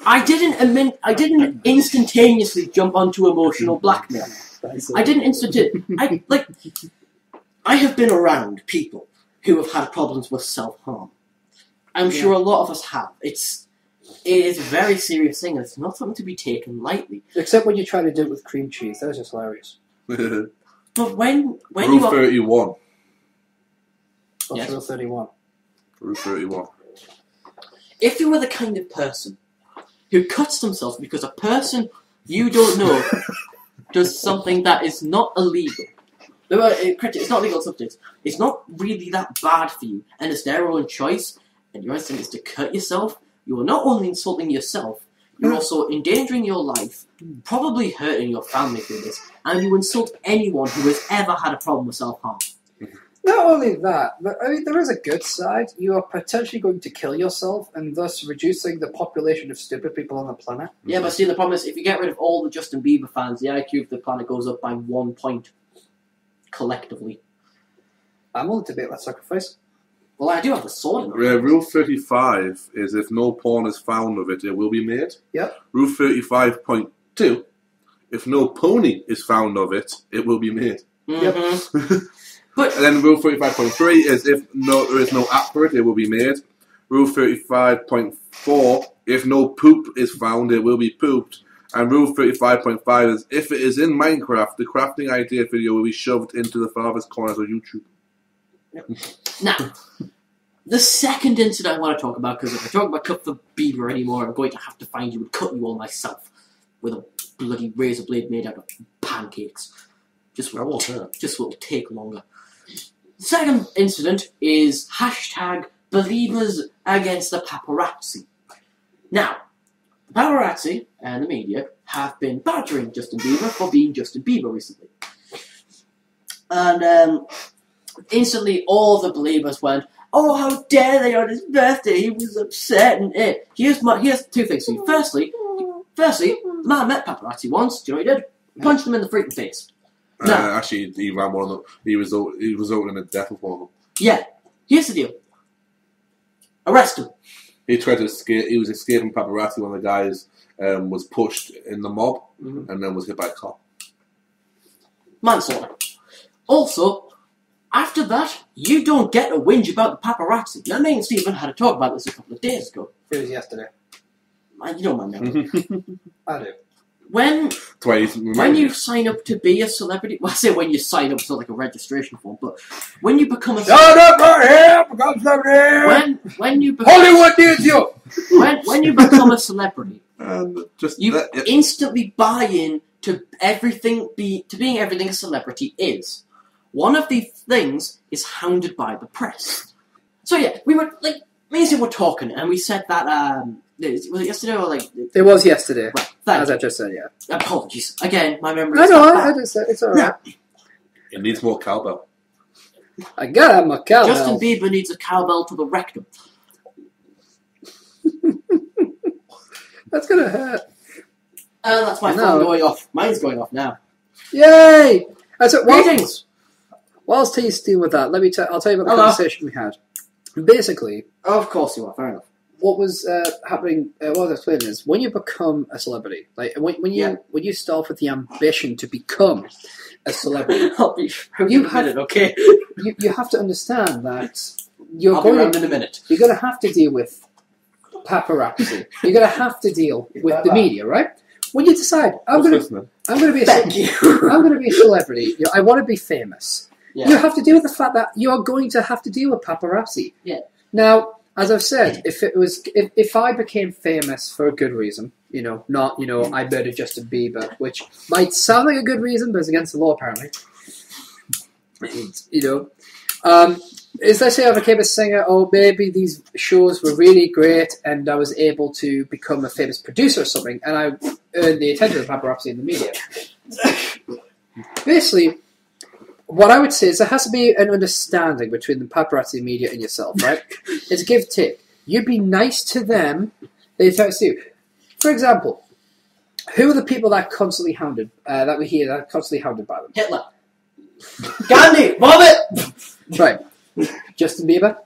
I didn't instantaneously jump onto emotional blackmail. I didn't I have been around people who have had problems with self-harm. I'm sure a lot of us have. It is a very serious thing, and it's not something to be taken lightly. Except when you try to do it with cream cheese. That was just hilarious. But when Rule you are... 31. What's Yes. Rule 31? Rule 31. If you are the kind of person who cuts themselves because a person you don't know does something that is not illegal, it's not legal substance, it's not really that bad for you, and it's their own choice, and your instinct is to cut yourself, you are not only insulting yourself, you're also endangering your life, probably hurting your family through this, and you insult anyone who has ever had a problem with self-harm. Not only that, but I mean, there is a good side. You are potentially going to kill yourself and thus reducing the population of stupid people on the planet. Yeah, but see, the problem is, if you get rid of all the Justin Bieber fans, the IQ of the planet goes up by 1 point. Collectively. I'm willing to make that sacrifice. Well, I do have a sword in my Rule 35 is if no porn is found of it, it will be made. Yep. Rule 35.2, if no pony is found of it, it will be made. Mm-hmm. But And then Rule 35.3 is if there is no app for it, it will be made. Rule 35.4, if no poop is found, it will be pooped. And Rule 35.5 is if it is in Minecraft, the crafting idea video will be shoved into the farthest corners of YouTube. now, The second incident I want to talk about, because if I talk about cut the Bieber anymore, I'm going to have to find you and cut you all myself with a bloody razor blade made out of pancakes. Just will take longer. The second incident is hashtag believers against the paparazzi. Now, the paparazzi and the media have been badgering Justin Bieber for being Justin Bieber recently. And instantly all the believers went, "Oh, how dare they on his birthday, he was upset," and here's two things for you. Firstly, the man met paparazzi once. Do you know what he did? Punched them in the freaking face. No. Actually, he ran one of them. He resulted in a death of one of them. Yeah. Here's the deal. Arrest him. He tried to escape. He was escaping paparazzi when the guys was pushed in the mob and then was hit by a car. Manslaughter. Also, after that, you don't get a whinge about the paparazzi. Now, me and Stephen had a talk about this a couple of days ago. It was yesterday. You don't mind me. I do. When you sign up to be a celebrity, well, I say when you sign up to like a registration form, but when you become a Shut up right here, become celebrity. When you become, Hollywood needs you. When you become a celebrity, you instantly buy in to being everything a celebrity is. One of the things is hounded by the press. So yeah, we were like, me and Steve were talking, and we said that was it yesterday or like? It was yesterday. Right, as I just said, yeah. Apologies again, my memory. I know. I just said it's alright. It needs more cowbell. I got my cowbell. Justin Bieber needs a cowbell to the rectum. That's gonna hurt. That's my phone going off. Mine's going off now. Yay! Greetings. Whilst he's dealing with that, I'll tell you about the conversation we had. Basically, of course you are. Fair enough. What was happening? What I was explaining is when you become a celebrity, like when you start with the ambition to become a celebrity, you have to understand that you're going to have to deal with paparazzi. You're going to have to deal with the media, right? When you decide, I'm going to be a celebrity. I want to be famous. Yeah. You have to deal with the fact that you're going to have to deal with paparazzi. Yeah. Now, as I've said, if I became famous for a good reason, not I murdered Justin Bieber, which might sound like a good reason, but it's against the law apparently. As I say, I became a singer, or maybe these shows were really great, and I was able to become a famous producer or something, and I earned the attention of the paparazzi in the media. Basically, what I would say is there has to be an understanding between the paparazzi media and yourself, right? It's a give take. You'd be nice to them, they try to you. For example, who are the people that are constantly hounded, that we hear that are constantly hounded by them? Hitler. Gandhi. Vomit. Right. Justin Bieber.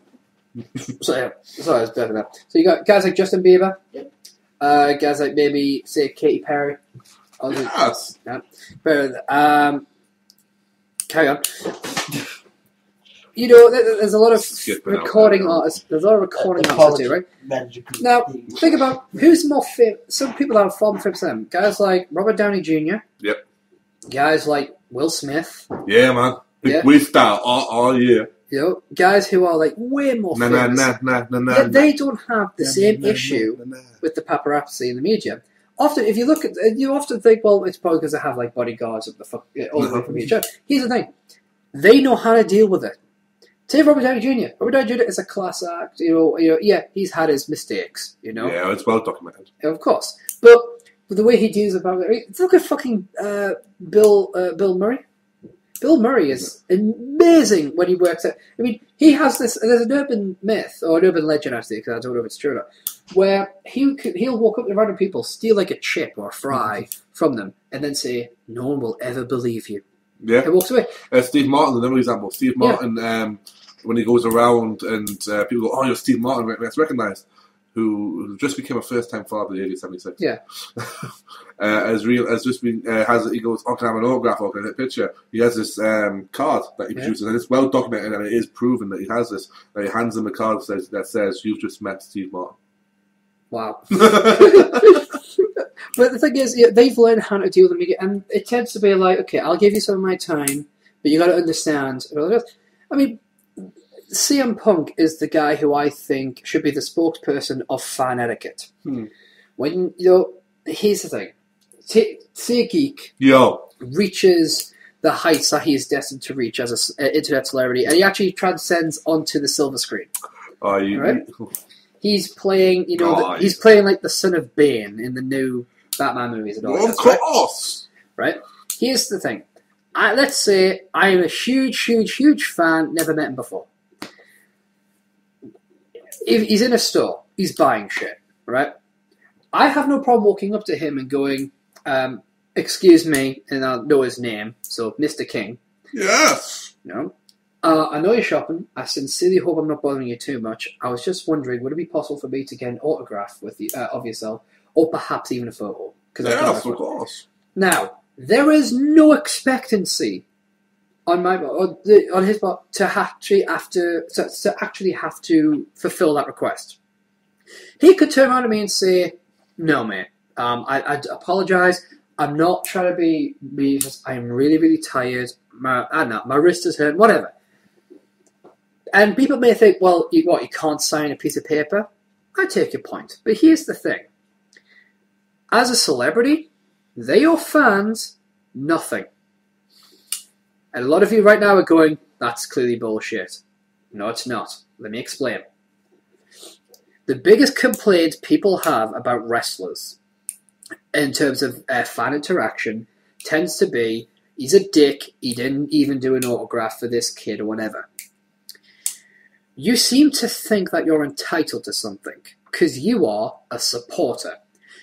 Sorry, I was better than that. So you got guys like Justin Bieber. Yep. Guys like maybe say Katy Perry. Yes. Yeah. Carry on. There's a lot of recording artists. There's a lot of recording artists too, right? Now, think about who's more famous. Some people that are far more famous than them. Guys like Robert Downey Jr. Yep. Guys like Will Smith. Yeah, man. We start all year. Guys who are like way more famous. Yet they don't have the same issue with the paparazzi and the media. Often, if you look at, you often think, well, it's probably because they have like bodyguards all the way from each other. Here's the thing: they know how to deal with it. Take Robert Downey Jr. Robert Downey Jr. is a class act. Yeah, he's had his mistakes. Yeah, it's well documented. Of course, but the way he deals about it, look at fucking Bill Murray. Bill Murray is amazing when he works out. I mean, he has this. There's an urban myth or an urban legend, actually, because I don't know if it's true or not, where he'll walk up to random people, steal like a chip or a fry from them, and then say, "No one will ever believe you." Yeah, he walks away. Steve Martin, another example. Steve Martin, when he goes around and people go, "Oh, you're Steve Martin," that's recognised. Who just became a first-time father in the age of 76. Yeah. He goes, "Oh, can I have an autograph or can I get a picture?" He has this card that he produces, and it's well documented, and it is proven that he has this. That he hands him a card that says, "You've just met Steve Martin." Wow. But the thing is, they've learned how to deal with the media, and it tends to be like, okay, I'll give you some of my time, but you got to understand. I mean, CM Punk is the guy who I think should be the spokesperson of fan etiquette. When here's the thing: say a geek reaches the heights that he is destined to reach as an internet celebrity, and he actually transcends onto the silver screen. Right? He's playing, he's playing like the son of Bane in the new Batman movies and all that. Of course. Right? Here's the thing. Let's say I am a huge fan, never met him before. If he's in a store, he's buying shit, right? I have no problem walking up to him and going, excuse me, and I'll know his name, so Mr. King. Yes. I know you're shopping. I sincerely hope I'm not bothering you too much. I was just wondering, would it be possible for me to get an autograph with you, of yourself, or perhaps even a photo? Yes, of course. Now, there is no expectancy on his part to actually have to fulfill that request. He could turn around to me and say, "No, mate. I apologise. I'm not trying to be just. I'm really tired. My wrist is hurting. Whatever." And people may think, "Well, you can't sign a piece of paper?" I take your point, but here's the thing: as a celebrity, they are fans. Nothing. And a lot of you right now are going, "That's clearly bullshit." No, it's not. Let me explain. The biggest complaint people have about wrestlers in terms of fan interaction tends to be, he's a dick, he didn't even do an autograph for this kid or whatever. You seem to think that you're entitled to something because you are a supporter.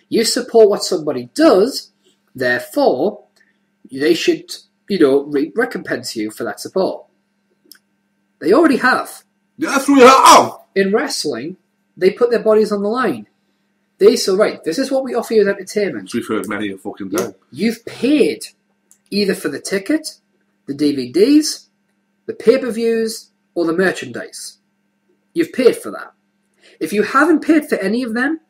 You support what somebody does, therefore they should, recompense you for that support. They already have. Yes, we have. In wrestling, they put their bodies on the line. They say, right, this is what we offer you as entertainment. We've heard many a fucking time. You've paid either for the ticket, the DVDs, the pay-per-views, or the merchandise. You've paid for that. If you haven't paid for any of them,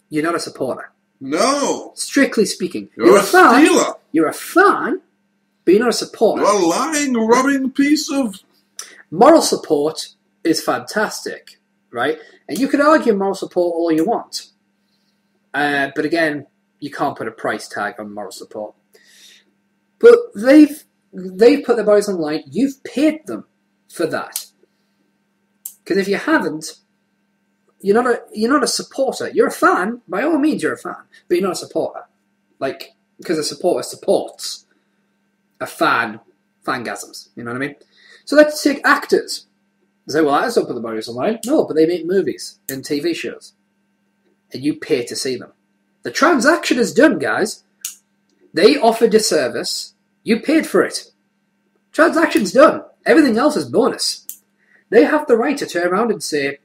you're not a supporter. No. Strictly speaking. You're a fan. stealer. You're a fan, but you're not a supporter. You're a lying, robbing piece of... Moral support is fantastic, right? And you can argue moral support all you want. But again, you can't put a price tag on moral support. But they've put their bodies on the line. You've paid them for that. Because if you haven't, you're not a supporter. You're a fan. By all means, you're a fan. But you're not a supporter. Because a supporter supports. A fan fangasms. You know what I mean? So let's take actors. They say, well, actors don't put their bodies on the line. No, but they make movies and TV shows. And you pay to see them. The transaction is done, guys. They offered a service. You paid for it. Transaction's done. Everything else is bonus. They have the right to turn around and say,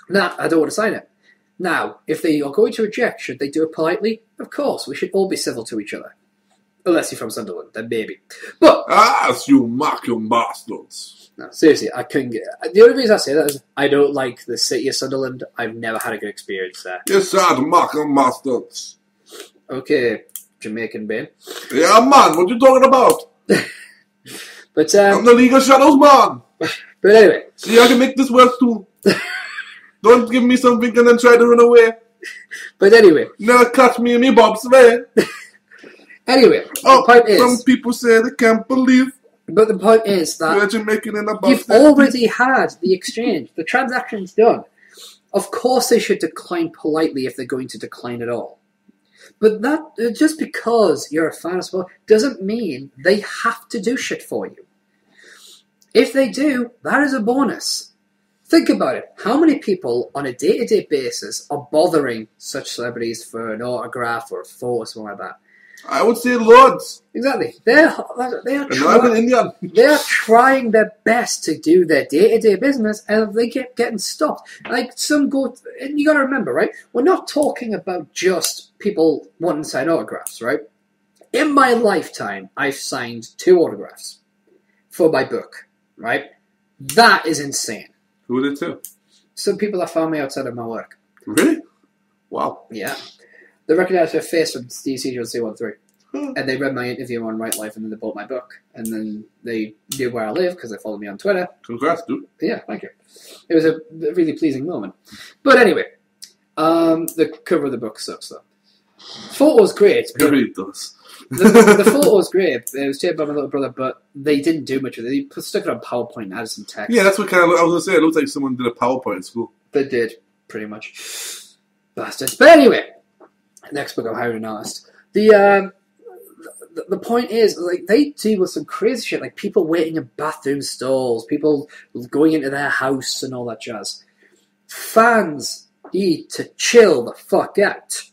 nah, I don't want to sign it. Now, if they are going to reject, should they do it politely? Of course, we should all be civil to each other. Unless you're from Sunderland, then maybe. But... you mocking bastards. No, seriously, I couldn't get... The only reason I say that is I don't like the city of Sunderland. I've never had a good experience there. You said mocking bastards. Okay, Jamaican Ben. Yeah, man, what you talking about? But I'm the League of Shadows, man. But anyway. See, I can make this work too. Don't give me something and then try to run away. But anyway. Never catch me in me bob's way. Anyway, the point is... Some people say they can't believe. But the point is that you've already had the exchange. The transaction's done. Of course they should decline politely if they're going to decline at all. But that just because you're a fan of sport doesn't mean they have to do shit for you. If they do, that is a bonus. Think about it. How many people on a day-to-day basis are bothering such celebrities for an autograph or a photo or something like that? I would say loads. Exactly. They are trying their best to do their day-to-day business, and they keep getting stopped. Like some go, and you got to remember, right? We're not talking about just people wanting to sign autographs, right? In my lifetime, I've signed 2 autographs for my book, right? That is insane. Who did 2? Some people that found me outside of my work. Really? Wow. Yeah. They recognise their face from DC 013. and they read my interview on Right Life, and then they bought my book, and then they knew where I live because they followed me on Twitter. Congrats, dude. Yeah, thank you. It was a really pleasing moment. But anyway, the cover of the book sucks though. The photo's great. It really does. The photo's great. It was taken by my little brother, but they didn't do much with it. They stuck it on PowerPoint and added some text. Yeah, that's what kind of. I was gonna say. It looks like someone did a PowerPoint in school. They did, pretty much. Bastards. But anyway, next book, I'm hiring an artist. The point is, like, they deal with some crazy shit, like people waiting in bathroom stalls, people going into their house and all that jazz. Fans need to chill the fuck out.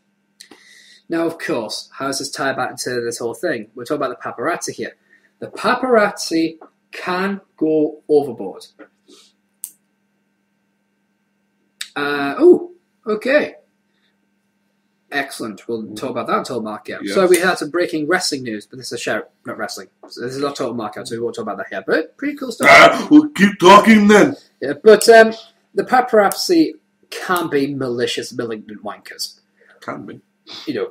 Now, of course, how does this tie back into this whole thing? We're talking about the paparazzi here. The paparazzi can go overboard. Okay. Excellent. We'll talk about that until markout. Yes. So we had some breaking wrestling news, but this is a shout, not wrestling. So this is not total markout, so we won't talk about that here. But pretty cool stuff. We'll keep talking then. Yeah, but the paparazzi can be malicious, malignant wankers. Can be. You know,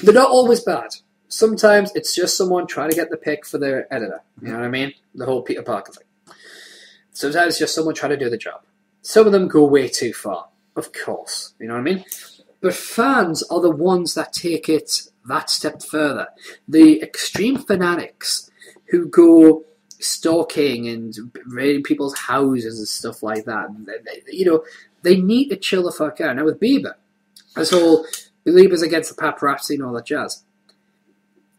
they're not always bad. Sometimes it's just someone trying to get the pick for their editor. You know what I mean? The whole Peter Parker thing. Sometimes it's just someone trying to do the job. Some of them go way too far, of course. You know what I mean? But fans are the ones that take it that step further. The extreme fanatics who go stalking and raiding people's houses and stuff like that. They need to chill the fuck out. Now with Bieber, this whole believers against the paparazzi and all that jazz.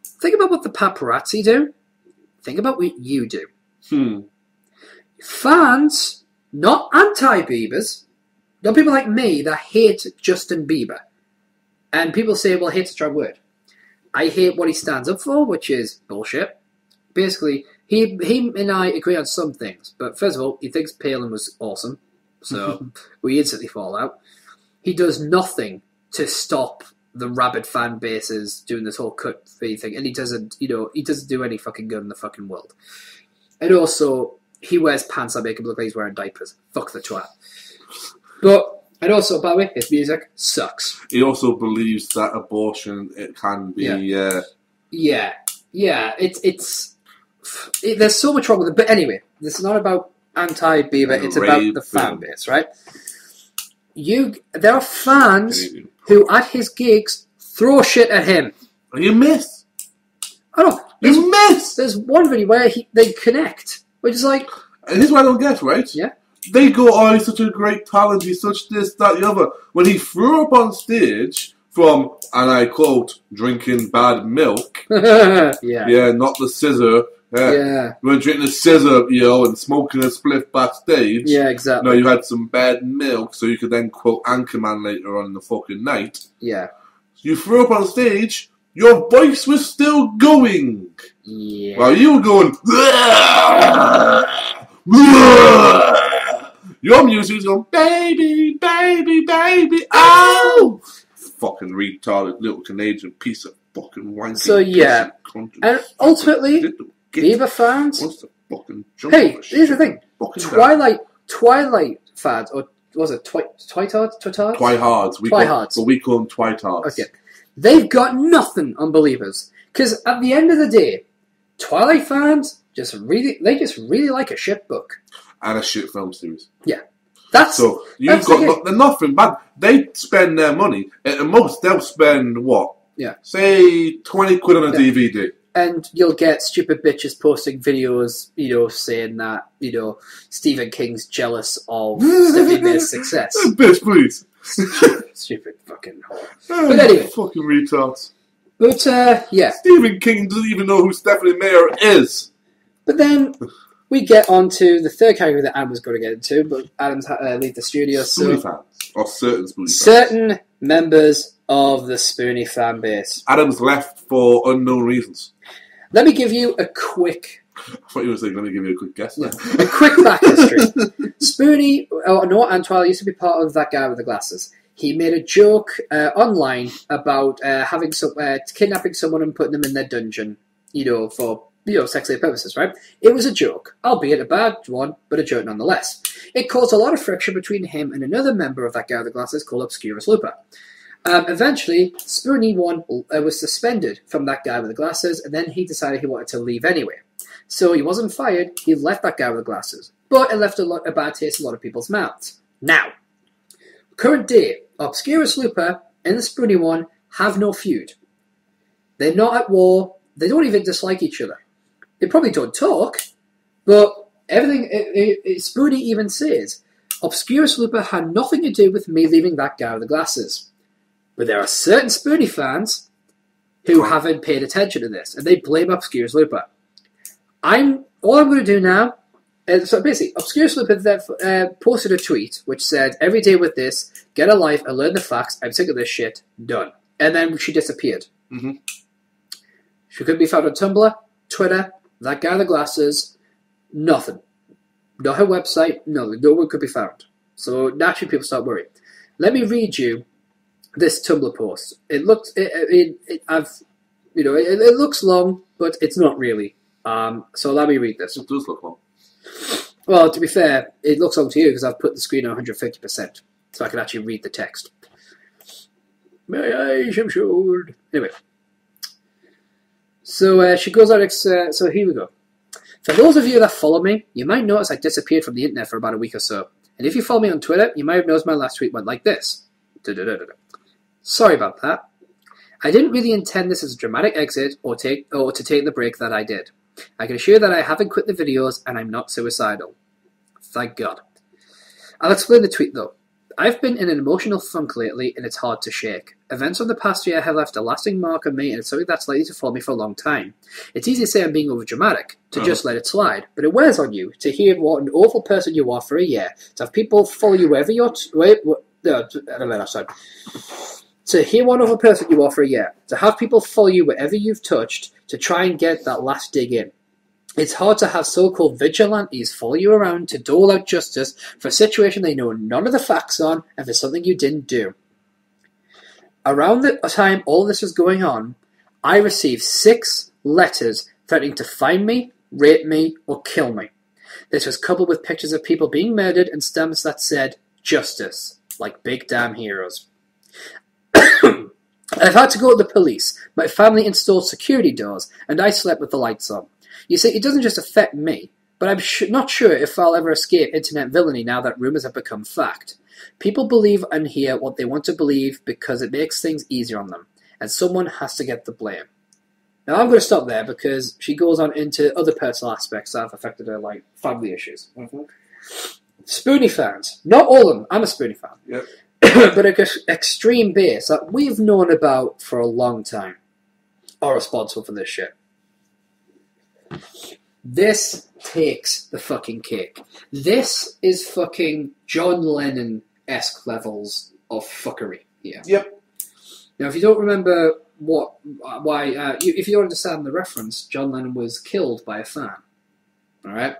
Think about what the paparazzi do. Think about what you do. Fans, not anti-Biebers, not people like me that hate Justin Bieber. And people say, well, hate's a strong word. I hate what he stands up for, which is bullshit. Basically, he and I agree on some things. But first of all, he thinks Palin was awesome. So we instantly fall out. He does nothing to stop the rabid fan bases doing this whole cut fee thing. And he doesn't do any fucking good in the fucking world. And also, he wears pants that make him look like he's wearing diapers. Fuck the twat. And also, by the way, his music sucks. He also believes that abortion, it can be... Yeah. There's so much wrong with it. But anyway, this is not about anti-Bieber. It's about the fan base, right? There are fans who, at his gigs, throw shit at him. You miss. I don't know. You miss. There's one video where they connect, which is like... And here's what I don't get, right? Yeah. They go, oh, he's such a great talent, he's such this, that, the other. When he threw up on stage from, and I quote, drinking bad milk. Yeah, not the scissor. Yeah. You were drinking a scissor, and smoking a spliff backstage. Yeah, exactly. No, you had some bad milk, so you could then quote Anchorman later on in the fucking night. Yeah. You threw up on stage, your voice was still going. Yeah. While you were going, your music is going, baby, baby, baby, oh! Fucking retarded little Canadian piece of fucking wanking. So, yeah. And ultimately, Bieber fans... Wants to fucking jump hey, here's the thing. Twilight fans, or was it Twitards? Twihards. But we call them Twitards. Okay. They've got nothing on Believers. Because at the end of the day, Twilight fans just really like a shit book. And a shit film series. Yeah. So you've got nothing bad. They spend their money. At the most, they'll spend what? Yeah. Say 20 quid on a DVD. And you'll get stupid bitches posting videos, saying that, Stephen King's jealous of Stephanie Mayer's success. Bitch, please. Stupid fucking whore. But anyway. Fucking retards. But, yeah. Stephen King doesn't even know who Stephanie Meyer is. But then we get on to the third category that Adam was going to get into, but Adam's had to leave the studio. Spoonie fans. Or certain Spoonie fans. Certain members of the Spoonie fan base. Adam's left for unknown reasons. Let me give you a quick... I thought you were saying, let me give you a quick guess. Yeah. A quick back history. Spoonie, Antoine used to be part of that guy with the glasses. He made a joke online about kidnapping someone and putting them in their dungeon, for sexual purposes, right? It was a joke, albeit a bad one, but a joke nonetheless. It caused a lot of friction between him and another member of that guy with the glasses called Obscurus Lupa. Eventually, Spoonie 1 was suspended from that guy with the glasses, and then he decided he wanted to leave anyway. So he wasn't fired, he left that guy with the glasses. But it left a bad taste in a lot of people's mouths. Now, current day, Obscurus Lupa and the Spoonie 1 have no feud. They're not at war, they don't even dislike each other. They probably don't talk, but everything Spoonie even says, Obscurus Lupa had nothing to do with me leaving that guy with the glasses. But there are certain Spoonie fans who haven't paid attention to this, and they blame Obscurus Lupa. All I'm going to do now, so basically, Obscurus Lupa posted a tweet which said, "Every day with this, get a life and learn the facts, I'm sick of this shit, done." And then she disappeared. Mm-hmm. She couldn't be found on Tumblr, Twitter, that guy with the glasses, nothing. Not her website, no one could be found. So naturally people start worrying. Let me read you this Tumblr post. It looks, it looks long, but it's not really. So let me read this. It does look long. Well, to be fair, it looks long to you because I've put the screen on 150%, so I can actually read the text. My eyes am showed. Anyway. So she goes out, so here we go. For those of you that follow me, you might notice I disappeared from the internet for about a week or so. And if you follow me on Twitter, you might have noticed my last tweet went like this. Sorry about that. I didn't really intend this as a dramatic exit or to take the break that I did. I can assure you that I haven't quit the videos and I'm not suicidal. Thank God. I'll explain the tweet though. I've been in an emotional funk lately and it's hard to shake. Events from the past year have left a lasting mark on me and it's something that's likely to follow me for a long time. It's easy to say I'm being overdramatic, to just let it slide, but it wears on you to hear what an awful person you are for a year, to have people follow you wherever you're... To hear what an awful person you are for a year, to have people follow you wherever you've touched, to try and get that last dig in. It's hard to have so-called vigilantes follow you around to dole out justice for a situation they know none of the facts on and for something you didn't do. Around the time all this was going on, I received 6 letters threatening to find me, rape me, or kill me. This was coupled with pictures of people being murdered and stamps that said, justice, like big damn heroes. I've had to go to the police. My family installed security doors, and I slept with the lights on. You see, it doesn't just affect me, but I'm not sure if I'll ever escape internet villainy now that rumours have become fact. People believe and hear what they want to believe because it makes things easier on them, and someone has to get the blame. Now I'm going to stop there because she goes on into other personal aspects that have affected her, like family issues. Mm-hmm. Spoonie fans. Not all of them. I'm a Spoonie fan. Yep. But an extreme base that we've known about for a long time are responsible for this shit. This takes the fucking cake. This is fucking John Lennon-esque levels of fuckery here. Yep. Now, if you don't remember if you don't understand the reference, John Lennon was killed by a fan. Alright?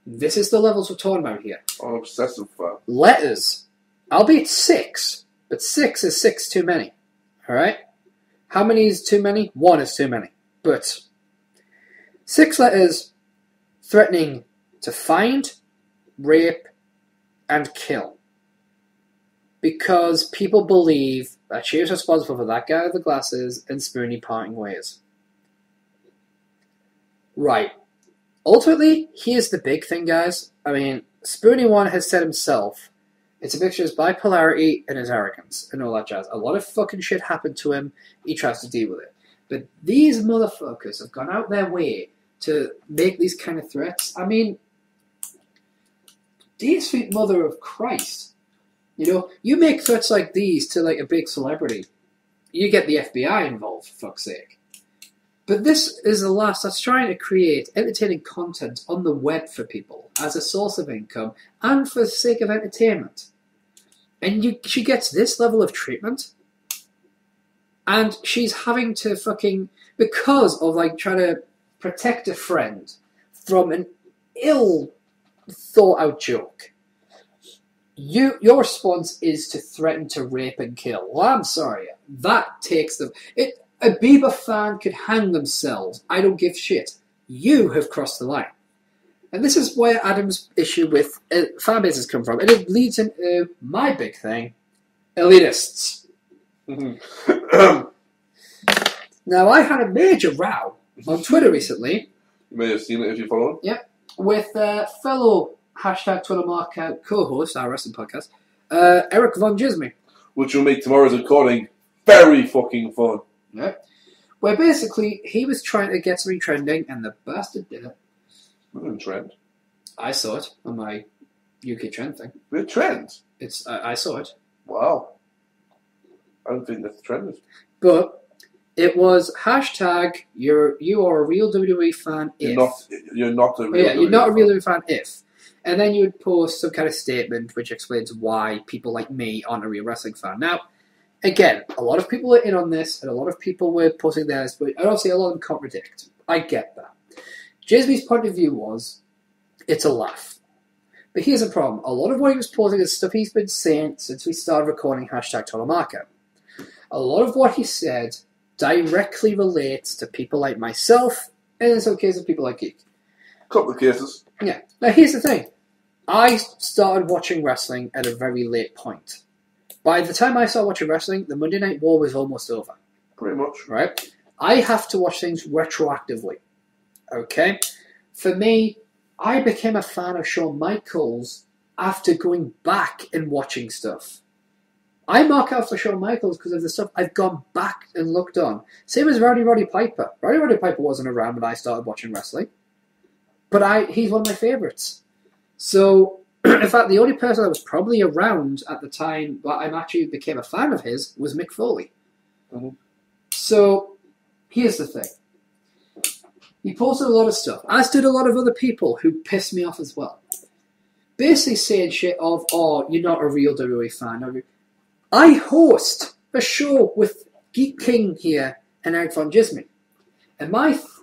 This is the levels we're talking about here. Oh, obsessive fan. Letters. Albeit 6, but 6 is 6 too many. Alright? How many is too many? 1 is too many. But 6 letters threatening to find, rape, and kill. Because people believe that she is responsible for that guy with the glasses and Spoonie parting ways. Right. Ultimately, here's the big thing, guys. I mean, Spoonie 1 has said himself, it's a mixture of his bipolarity and his arrogance and all that jazz. A lot of fucking shit happened to him. He tries to deal with it. But these motherfuckers have gone out their way to make these kind of threats. I mean, dear sweet mother of Christ. You know, you make threats like these to like a big celebrity. You get the FBI involved, for fuck's sake. But this is the last that's trying to create entertaining content on the web for people as a source of income and for the sake of entertainment. And she gets this level of treatment. And she's having to fucking, because of like trying to protect a friend from an ill thought out joke. Your response is to threaten to rape and kill. Well, I'm sorry. That takes them. A Bieber fan could hang themselves. I don't give shit. You have crossed the line. And this is where Adam's issue with fan bases come from. And it leads into my big thing. Elitists. Now, I had a major row on Twitter recently. You may have seen it if you follow him. With fellow hashtag Twitter markout co-host, our wrestling podcast, Eric Von Gismy. Which will make tomorrow's recording very fucking fun. Yeah. Where basically he was trying to get something trending and the bastard did it. Trend. I saw it on my UK trend thing. The trend? I saw it. Wow. I don't think that's trended. But it was hashtag you are a real WWE fan if. You're not a real you're not a real WWE fan if. And then you would post some kind of statement which explains why people like me aren't a real wrestling fan. Now, again, a lot of people are in on this, and a lot of people were posting theirs, but obviously a lot of them contradict. I get that. Gisby's point of view was, it's a laugh. But here's the problem. A lot of what he was posting is stuff he's been saying since we started recording hashtag Total Markout. A lot of what he said directly relates to people like myself, and in some cases people like Geek. Couple of cases. Yeah. Now here's the thing. I started watching wrestling at a very late point. By the time I started watching wrestling, the Monday Night War was almost over. Pretty much. Right? I have to watch things retroactively. Okay? For me, I became a fan of Shawn Michaels after going back and watching stuff. I mark out for Shawn Michaels because of the stuff I've gone back and looked on. Same as Roddy Piper. Roddy Piper wasn't around when I started watching wrestling. But he's one of my favourites. So, in fact, the only person that was probably around at the time that I actually became a fan of his was Mick Foley. Mm-hmm. So, here's the thing. He posted a lot of stuff, as did a lot of other people who pissed me off as well. Basically saying shit of, oh, you're not a real WWE fan. I host a show with Geek King here and Eric Von Gismy. And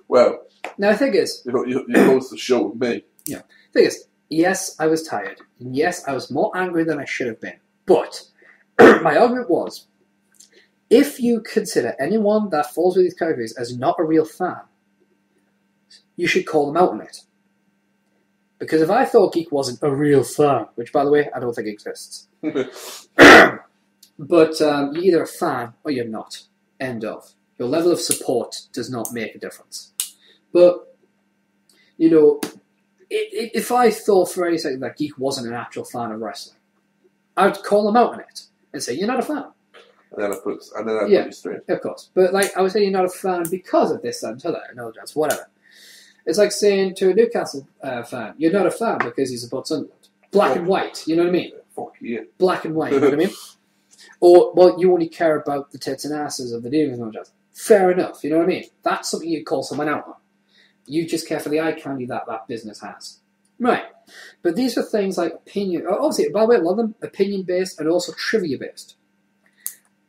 well... Now, the thing is... You host the show with me. Yeah. The thing is, yes, I was tired. And yes, I was more angry than I should have been. But my argument was, if you consider anyone that falls with these categories as not a real fan, you should call them out on it. Because if I thought Geek wasn't a real fan, which, by the way, I don't think exists, but you're either a fan or you're not. End of. Your level of support does not make a difference. But, you know, if I thought for any second that Geek wasn't an actual fan of wrestling, I would call him out on it and say, you're not a fan. And then I put you straight. Of course. But, like, I would say you're not a fan because of this, that, and that, no that's whatever. It's like saying to a Newcastle fan, you're not a fan because he supports Sunderland. Black and white, you know what I mean? Fuck yeah. Black and white, you know what I mean? Or, well, you only care about the tits and asses of the Divas and jazz. Fair enough, you know what I mean? That's something you call someone out on. You just care for the eye candy that business has. Right. But these are things like opinion. Obviously, by the way, a lot of them opinion-based and also trivia-based.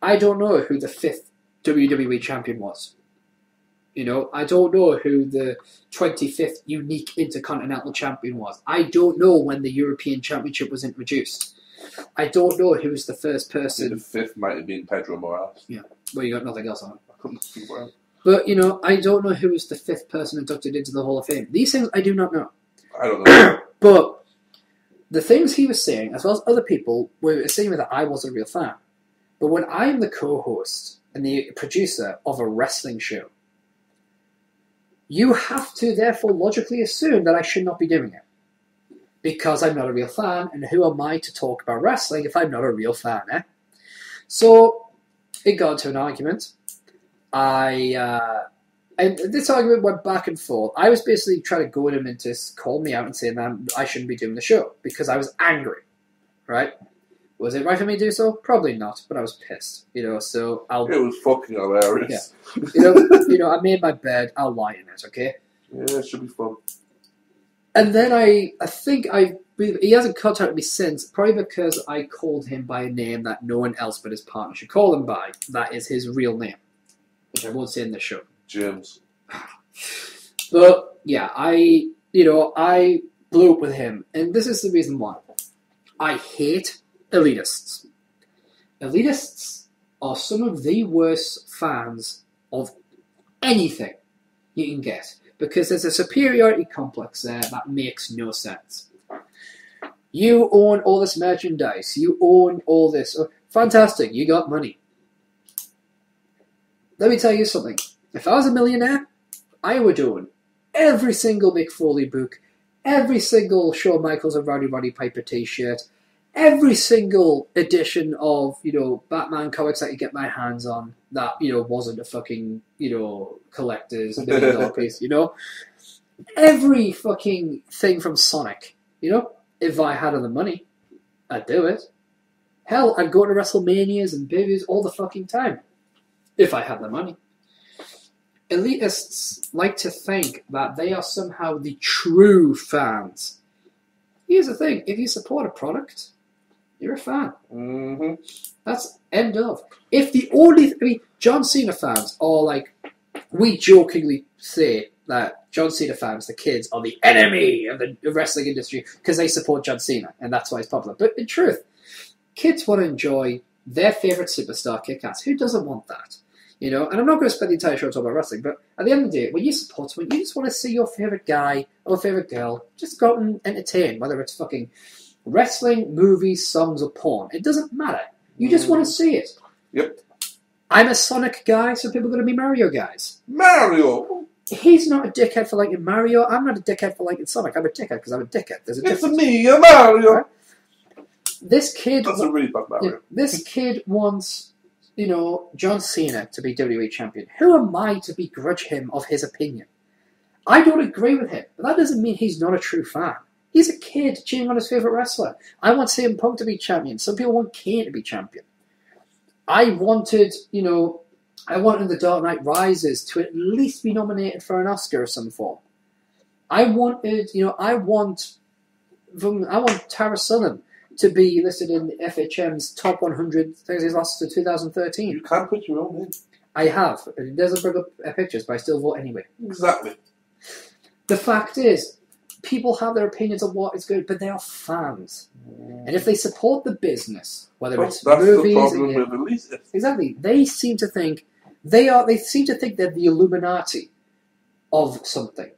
I don't know who the 5th WWE champion was. You know, I don't know who the 25th unique intercontinental champion was. I don't know when the European Championship was introduced. I don't know who was the first person. The 5th might have been Pedro Morales. Yeah. Well, you got nothing else on it. I couldn't figure out. But, you know, I don't know who was the 5th person inducted into the Hall of Fame. These things I do not know. I don't know. But the things he was saying, as well as other people, were saying that I wasn't a real fan. But when I'm the co-host and the producer of a wrestling show, you have to therefore logically assume that I should not be doing it. Because I'm not a real fan, and who am I to talk about wrestling if I'm not a real fan, eh? So, it got into an argument. And this argument went back and forth. I was basically trying to goad him into calling me out and saying that I shouldn't be doing the show because I was angry, right? Was it right for me to do so? Probably not, but I was pissed, you know. So It was fucking hilarious. Yeah. You know, I made my bed. I'll lie in it, okay? Yeah, it should be fun. And then I think he hasn't contacted me since, probably because I called him by a name that no one else but his partner should call him by. That is his real name, which I won't say in the show. James. But yeah, I blew up with him, and this is the reason why. I hate elitists. Elitists are some of the worst fans of anything you can get, because there's a superiority complex there that makes no sense. You own all this merchandise, you own all this. Oh, fantastic, you got money. Let me tell you something. If I was a millionaire, I would own every single Mick Foley book, every single Shawn Michaels and Roddy Piper t-shirt, every single edition of, Batman comics I could get my hands on that, wasn't a fucking, collector's $1 million piece, Every fucking thing from Sonic, if I had the money, I'd do it. Hell, I'd go to WrestleManias and pay-per-views all the fucking time, if I had the money. Elitists like to think that they are somehow the true fans. Here's the thing, if you support a product, you're a fan. Mm-hmm. That's end of. If John Cena fans are like, we jokingly say that John Cena fans, the kids, are the enemy of the wrestling industry because they support John Cena, and that's why he's popular. But in truth, kids want to enjoy their favourite superstar kick-ass. Who doesn't want that? And I'm not going to spend the entire show talking about wrestling, but at the end of the day, when you support someone, you just want to see your favourite guy or favourite girl just go out and entertain, whether it's fucking wrestling, movies, songs, or porn. It doesn't matter. You just want to see it. Yep. I'm a Sonic guy, so people are going to be Mario guys. Mario! He's not a dickhead for liking Mario. I'm not a dickhead for liking Sonic. I'm a dickhead because I'm a dickhead. There's a difference. It's me, a Mario! Right? This kid... That's a really bad Mario. Yeah, this kid wants... John Cena to be WWE champion. Who am I to begrudge him of his opinion? I don't agree with him, but that doesn't mean he's not a true fan. He's a kid cheering on his favourite wrestler. I want CM Punk to be champion. Some people want Kane to be champion. I wanted The Dark Knight Rises to at least be nominated for an Oscar of some form. I want Tara Sullivan to be listed in FHM's top 100 things he's lost to 2013. You can't put your own in. I have. It doesn't bring up pictures, but I still vote anyway. Exactly. The fact is, people have their opinions on what is good, but they are fans. And if they support the business, whether it's that's movies... That's the problem with elitists. Exactly. They seem to think they're the Illuminati of something.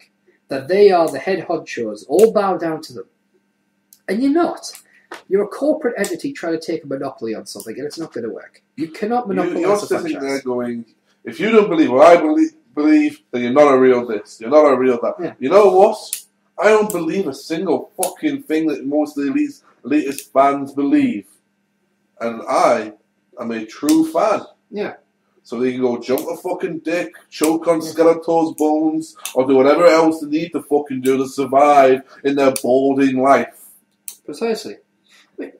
That they are the head honchos, all bow down to them. And you're not. You're a corporate entity trying to take a monopoly on something, and it's not going to work. You cannot monopolize You're a sitting franchise. there going, if you don't believe what I believe, then you're not a real this, you're not a real that. Yeah. You know what? I don't believe a single fucking thing that most of the elitist fans believe. And I am a true fan. Yeah. So they can go jump a fucking dick, choke on Skeletor's bones, or do whatever else they need to fucking do to survive in their balding life. Precisely.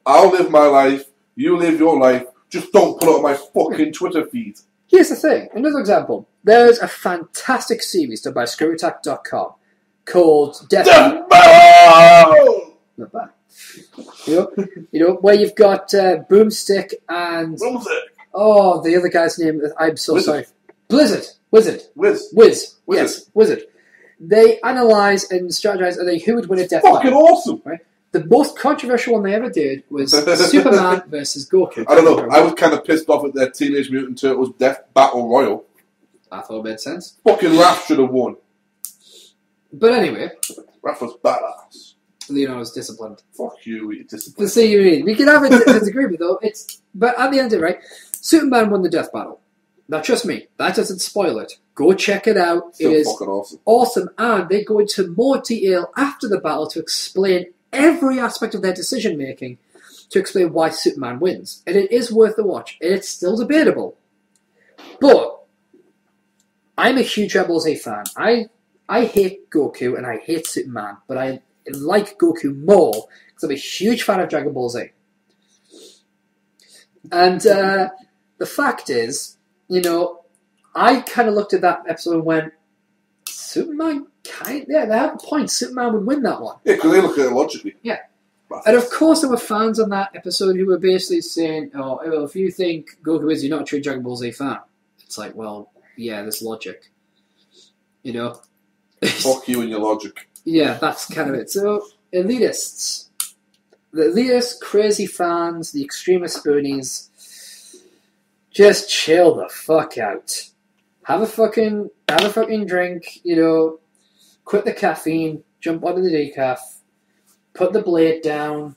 I'll live my life, you live your life, just don't put it on my fucking Twitter feed. Here's the thing. Another example. There's a fantastic series done by ScrewAttack.com called Death Battle! Not bad. Where you've got Boomstick and... Oh, the other guy's name, I'm so sorry. Wizard. Yes, Wizard. They analyse and strategize who would win a death fucking battle. Awesome. Right? The most controversial one they ever did was Superman versus Goku. I don't know, I was kind of pissed off at their Teenage Mutant Turtles Death Battle Royal. I thought it made sense. Fucking Raph should have won. But anyway... Raph was badass. Leonardo was disciplined. Fuck you disciplined. To see you mean. We can have a disagreement though. But at the end of it, right, Superman won the death battle. Now trust me, that doesn't spoil it. Go check it out. Still it is fucking awesome. Awesome, and they go into more detail after the battle to explain every aspect of their decision making to explain why Superman wins. And it is worth the watch. And it's still debatable. But I'm a huge Dragon Ball Z fan. I hate Goku and I hate Superman, but I like Goku more because I'm a huge fan of Dragon Ball Z. And the fact is, I kind of looked at that episode and went, Superman they have a point. Superman would win that one. Yeah, because they look at it logically. Yeah. And of course there were fans on that episode who were basically saying, oh, well, if you think Goku is, you're not a true Dragon Ball Z fan. It's like, well, yeah, there's logic. Fuck you and your logic. Yeah, that's kind of it. So, elitists. The elitist, crazy fans, the extremist boonies, just chill the fuck out. Have a fucking drink, quit the caffeine, jump onto the decaf, put the blade down,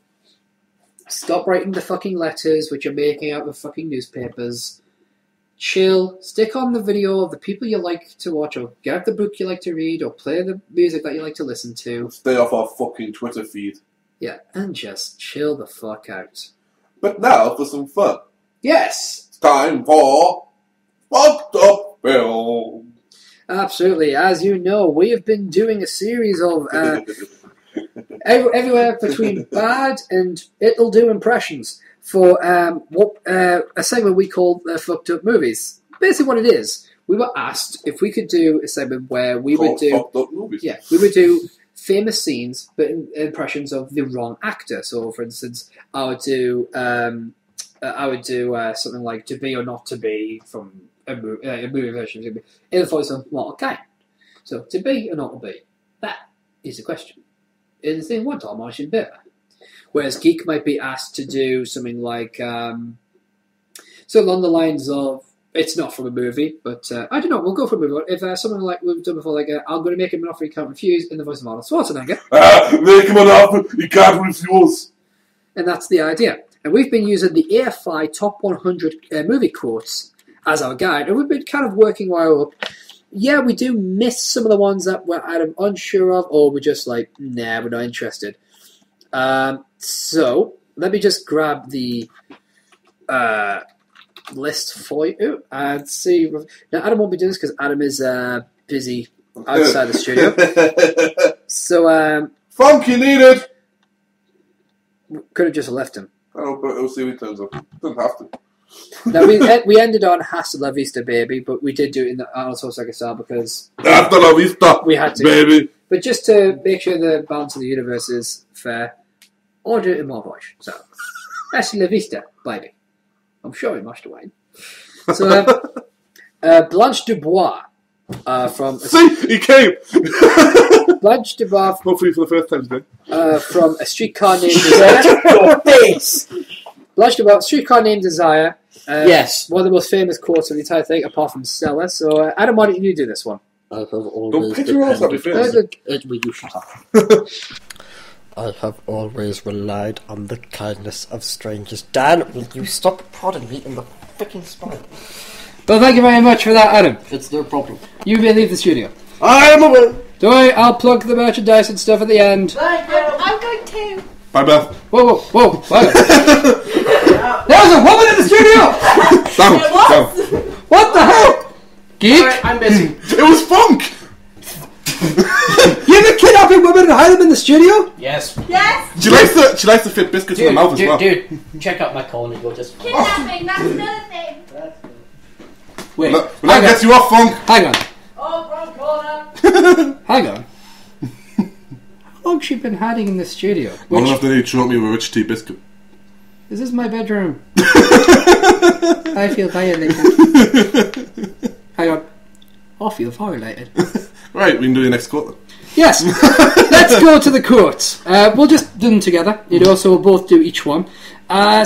stop writing the fucking letters which you're making out of fucking newspapers, chill, stick on the video of the people you like to watch, or get the book you like to read, or play the music that you like to listen to. Stay off our fucking Twitter feed. Yeah, and just chill the fuck out. But now for some fun. Yes! It's time for Fucked Up Film. Absolutely. As you know, we have been doing a series of everywhere between bad and it'll do impressions for a segment we call Fucked Up Movies. Basically what it is, we were asked if we could do a segment where we would do Fucked Up Movies. Yeah, we would do famous scenes but impressions of the wrong actor. So for instance, I would do something like To Be or Not to Be from a movie version in the voice of Mortal Kombat. So, to be or not to be? That is the question. In the thing one time I should be. Whereas Geek might be asked to do something like so along the lines of, it's not from a movie, but I don't know, we'll go for a movie. If something like we've done before, like I'm going to make him an offer he can't refuse in the voice of Arnold Schwarzenegger. Make him an offer he can't refuse. And that's the idea. And we've been using the AFI Top 100 movie quotes as our guide, and we've been kind of working our way up. Yeah, we do miss some of the ones that we're either unsure of, or we're just like, nah, we're not interested. So, let me just grab the list for you and see. Now, Adam won't be doing this because Adam is busy outside the studio. So, Funky needed! Could have just left him. Oh, but we'll see what he turns up. Doesn't have to. Now, we ended on Hasta La Vista, baby, but we did do it in the Arnold Schwarzenegger style because Hasta La Vista, we had to, baby. But just to make sure the balance of the universe is fair, I'll do it in my voice. So, Hasta La Vista, baby. I'm sure he must have won. So, Blanche Dubois from... See, he came! Blanche Dubois... Hopefully for the first time today. From A Streetcar Named Desire. Your face! Blanche Dubois, Streetcar Named Desire. Yes. One of the most famous quotes of the entire thing, apart from Stella. So, Adam, why don't you do this one? I have always Don't pick your ass up your face. Will you shut up? I have always relied on the kindness of strangers. Dan, will you stop prodding me in the freaking spine? Well, thank you very much for that, Adam. It's their problem. You may leave the studio. I am away! Don't worry, I'll plug the merchandise and stuff at the end. I'm going to. Bye, Beth. Whoa, whoa, whoa. There's a woman in the studio! Down. What the hell? Geek? Alright, I'm busy. It was Funk! You ever kidnapping women and hide them in the studio? Yes. Yes. She likes to fit biscuits in her mouth as well. Dude, check out my corner. You'll just... Kidnapping, that's another thing. Wait, Well, that gets you off, Funk. hang on. Oh, wrong corner. Hang on. How long's she been hiding in the studio? Long enough that he showed me a rich tea biscuit. This is my bedroom. I feel violated. Hang on. I feel violated. Right, we can do the next quote then. Yes. Let's go to the quotes. We'll just do them together. So we'll both do each one.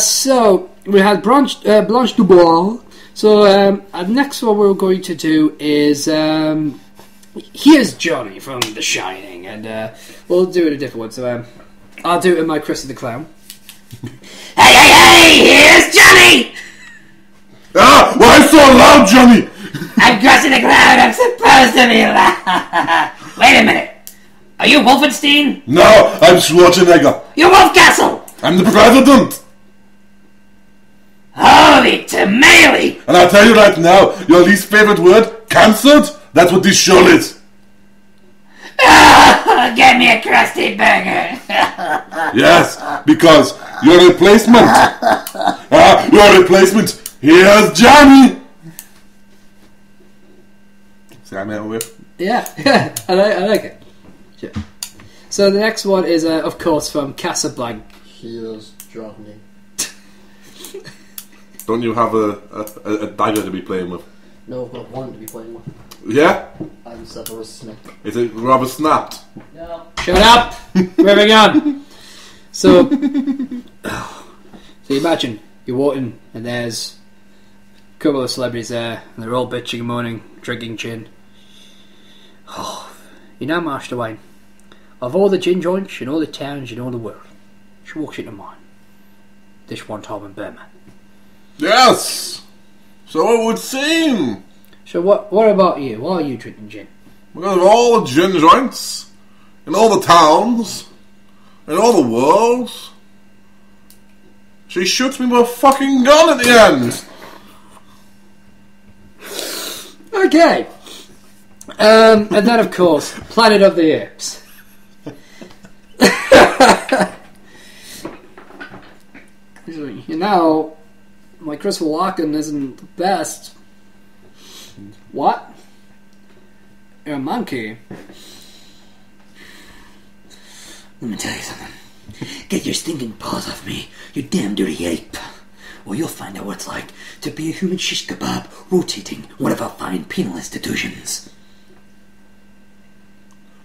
So we had Blanche Dubois. So next one we're going to do is here's Johnny from The Shining, and we'll do it a different one. So I'll do it in my Krusty the Clown. Hey, here's Johnny! Ah! Why so loud, Johnny? I'm crossing the cloud, I'm supposed to be loud. Wait a minute. Are you Wolfenstein? No, I'm Schwarzenegger. You're Wolfcastle! I'm the president. Holy tamale! And I'll tell you right now, your least favorite word, cancelled? That's what this show is. Get me a crusty burger. Yes, because your replacement. Your replacement. Here's Johnny. See, I made a whip. Yeah, I like it. Sure. So the next one is, of course, from Casablanca. Here's Johnny. Don't you have a dagger to be playing with? No, I've got one to be playing with. Yeah? I'm Severus Snape. Is it rather snapped? No. Shut up! Moving on. So imagine you're walking and there's a couple of celebrities there, and they're all bitching and moaning, drinking gin. Oh, you know, Master Wayne, of all the gin joints in all the towns in all the world, she walks into mine. This one time in Burma. Yes! So it would seem. So what about you? What are you drinking, gin? Because of all the gin joints, in all the towns, in all the worlds, she shoots me with a fucking gun at the end. Okay. And then, of course, Planet of the Apes. You know, my Christopher Walken isn't the best. What? You're a monkey. Let me tell you something. Get your stinking paws off me, you damn dirty ape. Or you'll find out what it's like to be a human shish kebab rotating one of our fine penal institutions.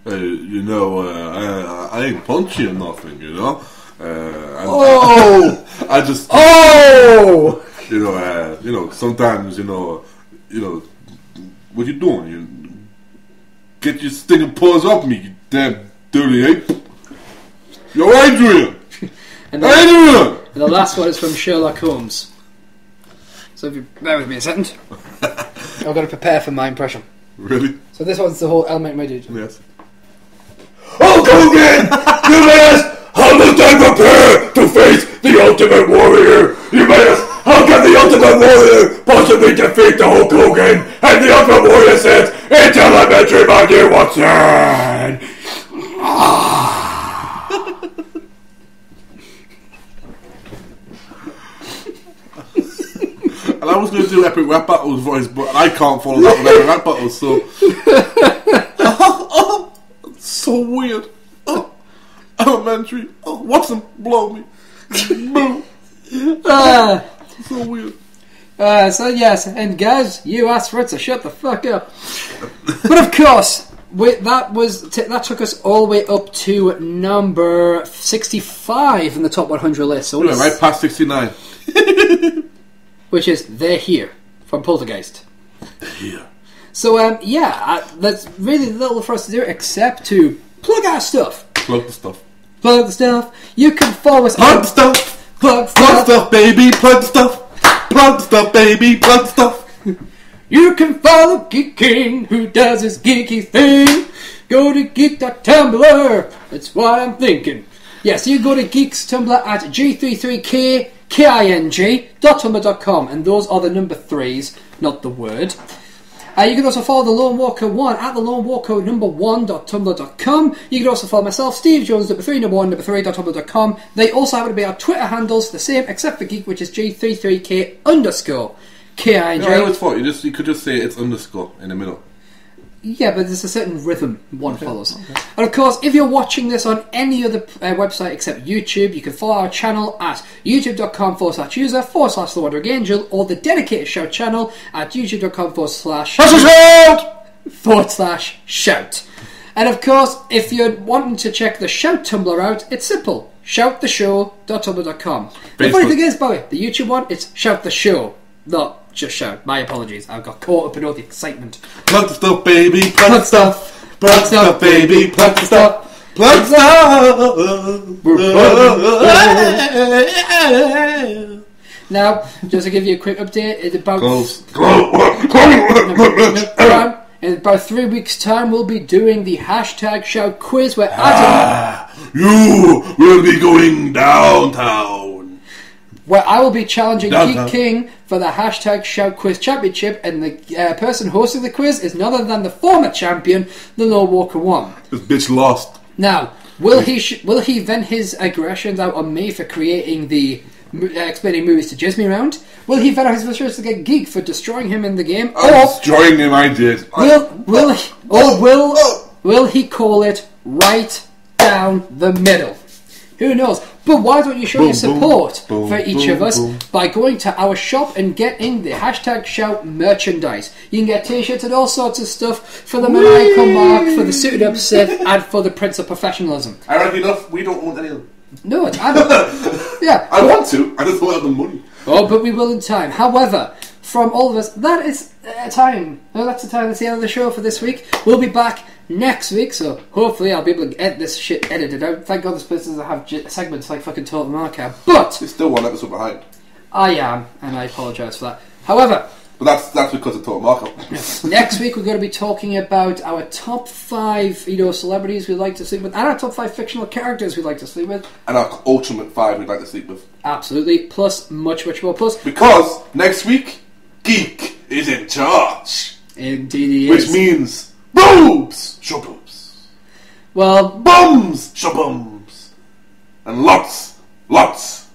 I ain't punchy or nothing, you know. I just, sometimes, what you doing? You get your stinking paws off me, you damn dirty ape. Yo, Adrian! Adrian! And the last one is from Sherlock Holmes. So if you bear with me a second, I've got to prepare for my impression. Really? So this one's the whole element my dude. Yes. Hulk Hogan! You made us! How must I prepare to face the Ultimate Warrior? You made us! How can the Ultimate Warrior possibly defeat the Hulk Hogan? And the Ultimate Warrior says, it's elementary, my dear Watson! And I was going to do Epic Rap Battles voice, but I can't follow that with Epic Rap Battles, so... It's so weird. Elementary. Watson, blow me. Boo. So weird. So yes, and guys, you asked for it, so shut the fuck up. But of course, that took us all the way up to number 65 in the top 100 list. So Yeah, right past 69. which is They're Here from Poltergeist. Yeah. So that's really little for us to do except to plug our stuff. Plug the stuff. Plug the stuff. You can follow us. Plug the stuff. Plug Plug stuff. stuff, baby. Plug the stuff. Plug the stuff, baby. Plug the stuff. You can follow Geek King, who does his geeky thing. Go to geek.tumblr. That's what I'm thinking. Yes, you go to Geek's Tumblr at g33king.tumblr.com, and those are the number 3s, not the word. You can also follow the Lone Walker 1 at the Lone Walker number 1.tumblr.com. You can also follow myself, Steve Jones, number 3, number 1, number 3.tumblr.com. They also happen to be our Twitter handles, the same except for Geek, which is G33K_KING. No, I always thought you could just say it's underscore in the middle. Yeah, but there's a certain rhythm one follows. Okay. And of course, if you're watching this on any other website except YouTube, you can follow our channel at youtube.com/user/The Wandering Angel, or the dedicated shout channel at youtube.com/shout. And of course, if you're wanting to check the Shout Tumblr out, it's simple. Shouttheshow.tumblr.com. The funny thing is, Bowie, the YouTube one, it's Shout the Show, not just Shout. My apologies, I got caught up in all the excitement. Plug the stuff, baby. Plug the stuff. Plug stuff, baby. Plug the stuff. Plug stuff. Now, just to give you a quick update, it's about in about 3 weeks' time, we'll be doing the hashtag Shout quiz where Adam, you will be going downtown. Where I will be challenging Downtown. Geek King for the hashtag Shout Quiz Championship, and the person hosting the quiz is none other than the former champion, the Lone Walker 1. This bitch lost. Now, will he vent his aggressions out on me for creating the explaining movies to Jizz Me round? Will he vent out his frustrations against Geek for destroying him in the game? I'm destroying him, I did. Will he call it right down the middle? Who knows? But why don't you show your support for each of us by going to our shop and getting the hashtag Shout merchandise. You can get t-shirts and all sorts of stuff for the maniacal mark, for the suited up Sith, and for the Prince of Professionalism. Ironically enough, we don't want any of them. No, I don't. Yeah, I want to. I just don't have the money. Oh, but we will in time. However, from all of us, that is time. No, that's the time. That's the end of the show for this week. We'll be back next week, so hopefully I'll be able to get this shit edited out. Thank God this place doesn't have segments like fucking Total Marker. But it's still one episode behind. I am, and I apologise for that. However, But that's because of Total Markup. Next week we're going to be talking about our top 5, celebrities we'd like to sleep with, and our top 5 fictional characters we'd like to sleep with. And our ultimate 5 we'd like to sleep with. Absolutely. Plus, much, much more. Plus, because next week, Geek is in charge. Indeed he Which is. means boobs, shaboobs. Well, Bums, shabums. And lots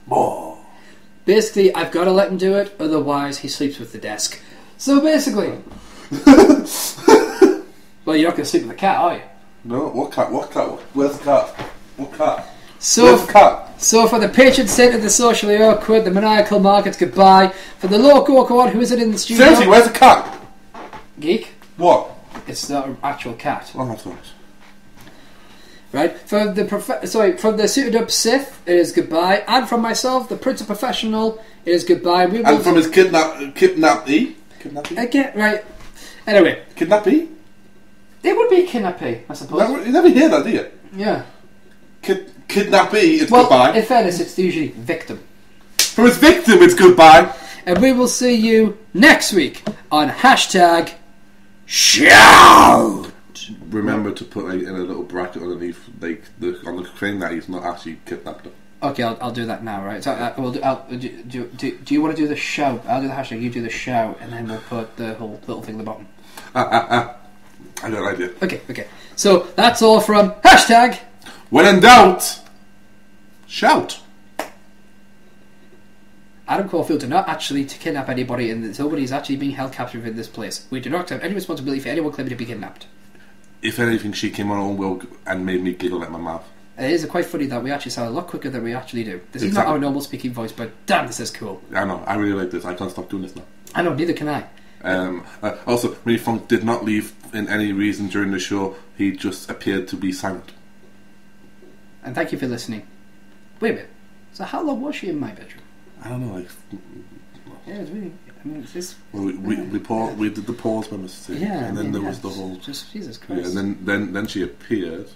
more. basically, I've got to let him do it, otherwise he sleeps with the desk. So basically... well, you're not going to sleep with the cat, are you? No, what cat? Where's the cat? What cat? So, Where's the cat? So for the patron saint of the socially awkward, the maniacal market, goodbye. For the local awkward, who is it in the studio? Seriously, where's the cat? Geek? What? It's not an actual cat. Oh, that's right. Right? From the suited up Sith, it is goodbye. And from myself, the Prince of Professional, it is goodbye. We will And from his kidnappee? Again, right. Anyway. Kidnappee? It would be kidnappee, I suppose. You never hear that, do you? Yeah. Kidnappee, it's well, goodbye. In fairness, it's usually victim. From his victim, it's goodbye. And we will see you next week on hashtag Shout! Remember to put in a little bracket underneath, on the thing that he's not actually kidnapped her. Okay, I'll do that now, right? So do you want to do the shout? I'll do the hashtag, you do the shout, and then we'll put the whole little thing at the bottom. I got an idea. Okay. So, that's all from hashtag When in doubt, shout. Adam Caulfield did not actually kidnap anybody, and nobody is actually being held captive in this place. We do not have any responsibility for anyone claiming to be kidnapped. If anything, she came on her own will and made me giggle at my mouth. It is quite funny that we actually sound a lot quicker than we actually do. This is not Exactly. our normal speaking voice, but damn, this is cool. I know, I really like this. I can't stop doing this now. I know, neither can I. Also, Minnie Funk did not leave in any reason during the show. He just appeared to be silent. And thank you for listening. Wait a minute. So how long was she in my bedroom? I don't know, Yeah, it was really... I mean, it's just... Well, we did the pause by mistake, Yeah, and then there was the whole... Just, Jesus Christ. Yeah, and then she appeared.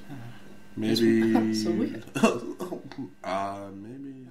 Maybe... That's so weird. Maybe...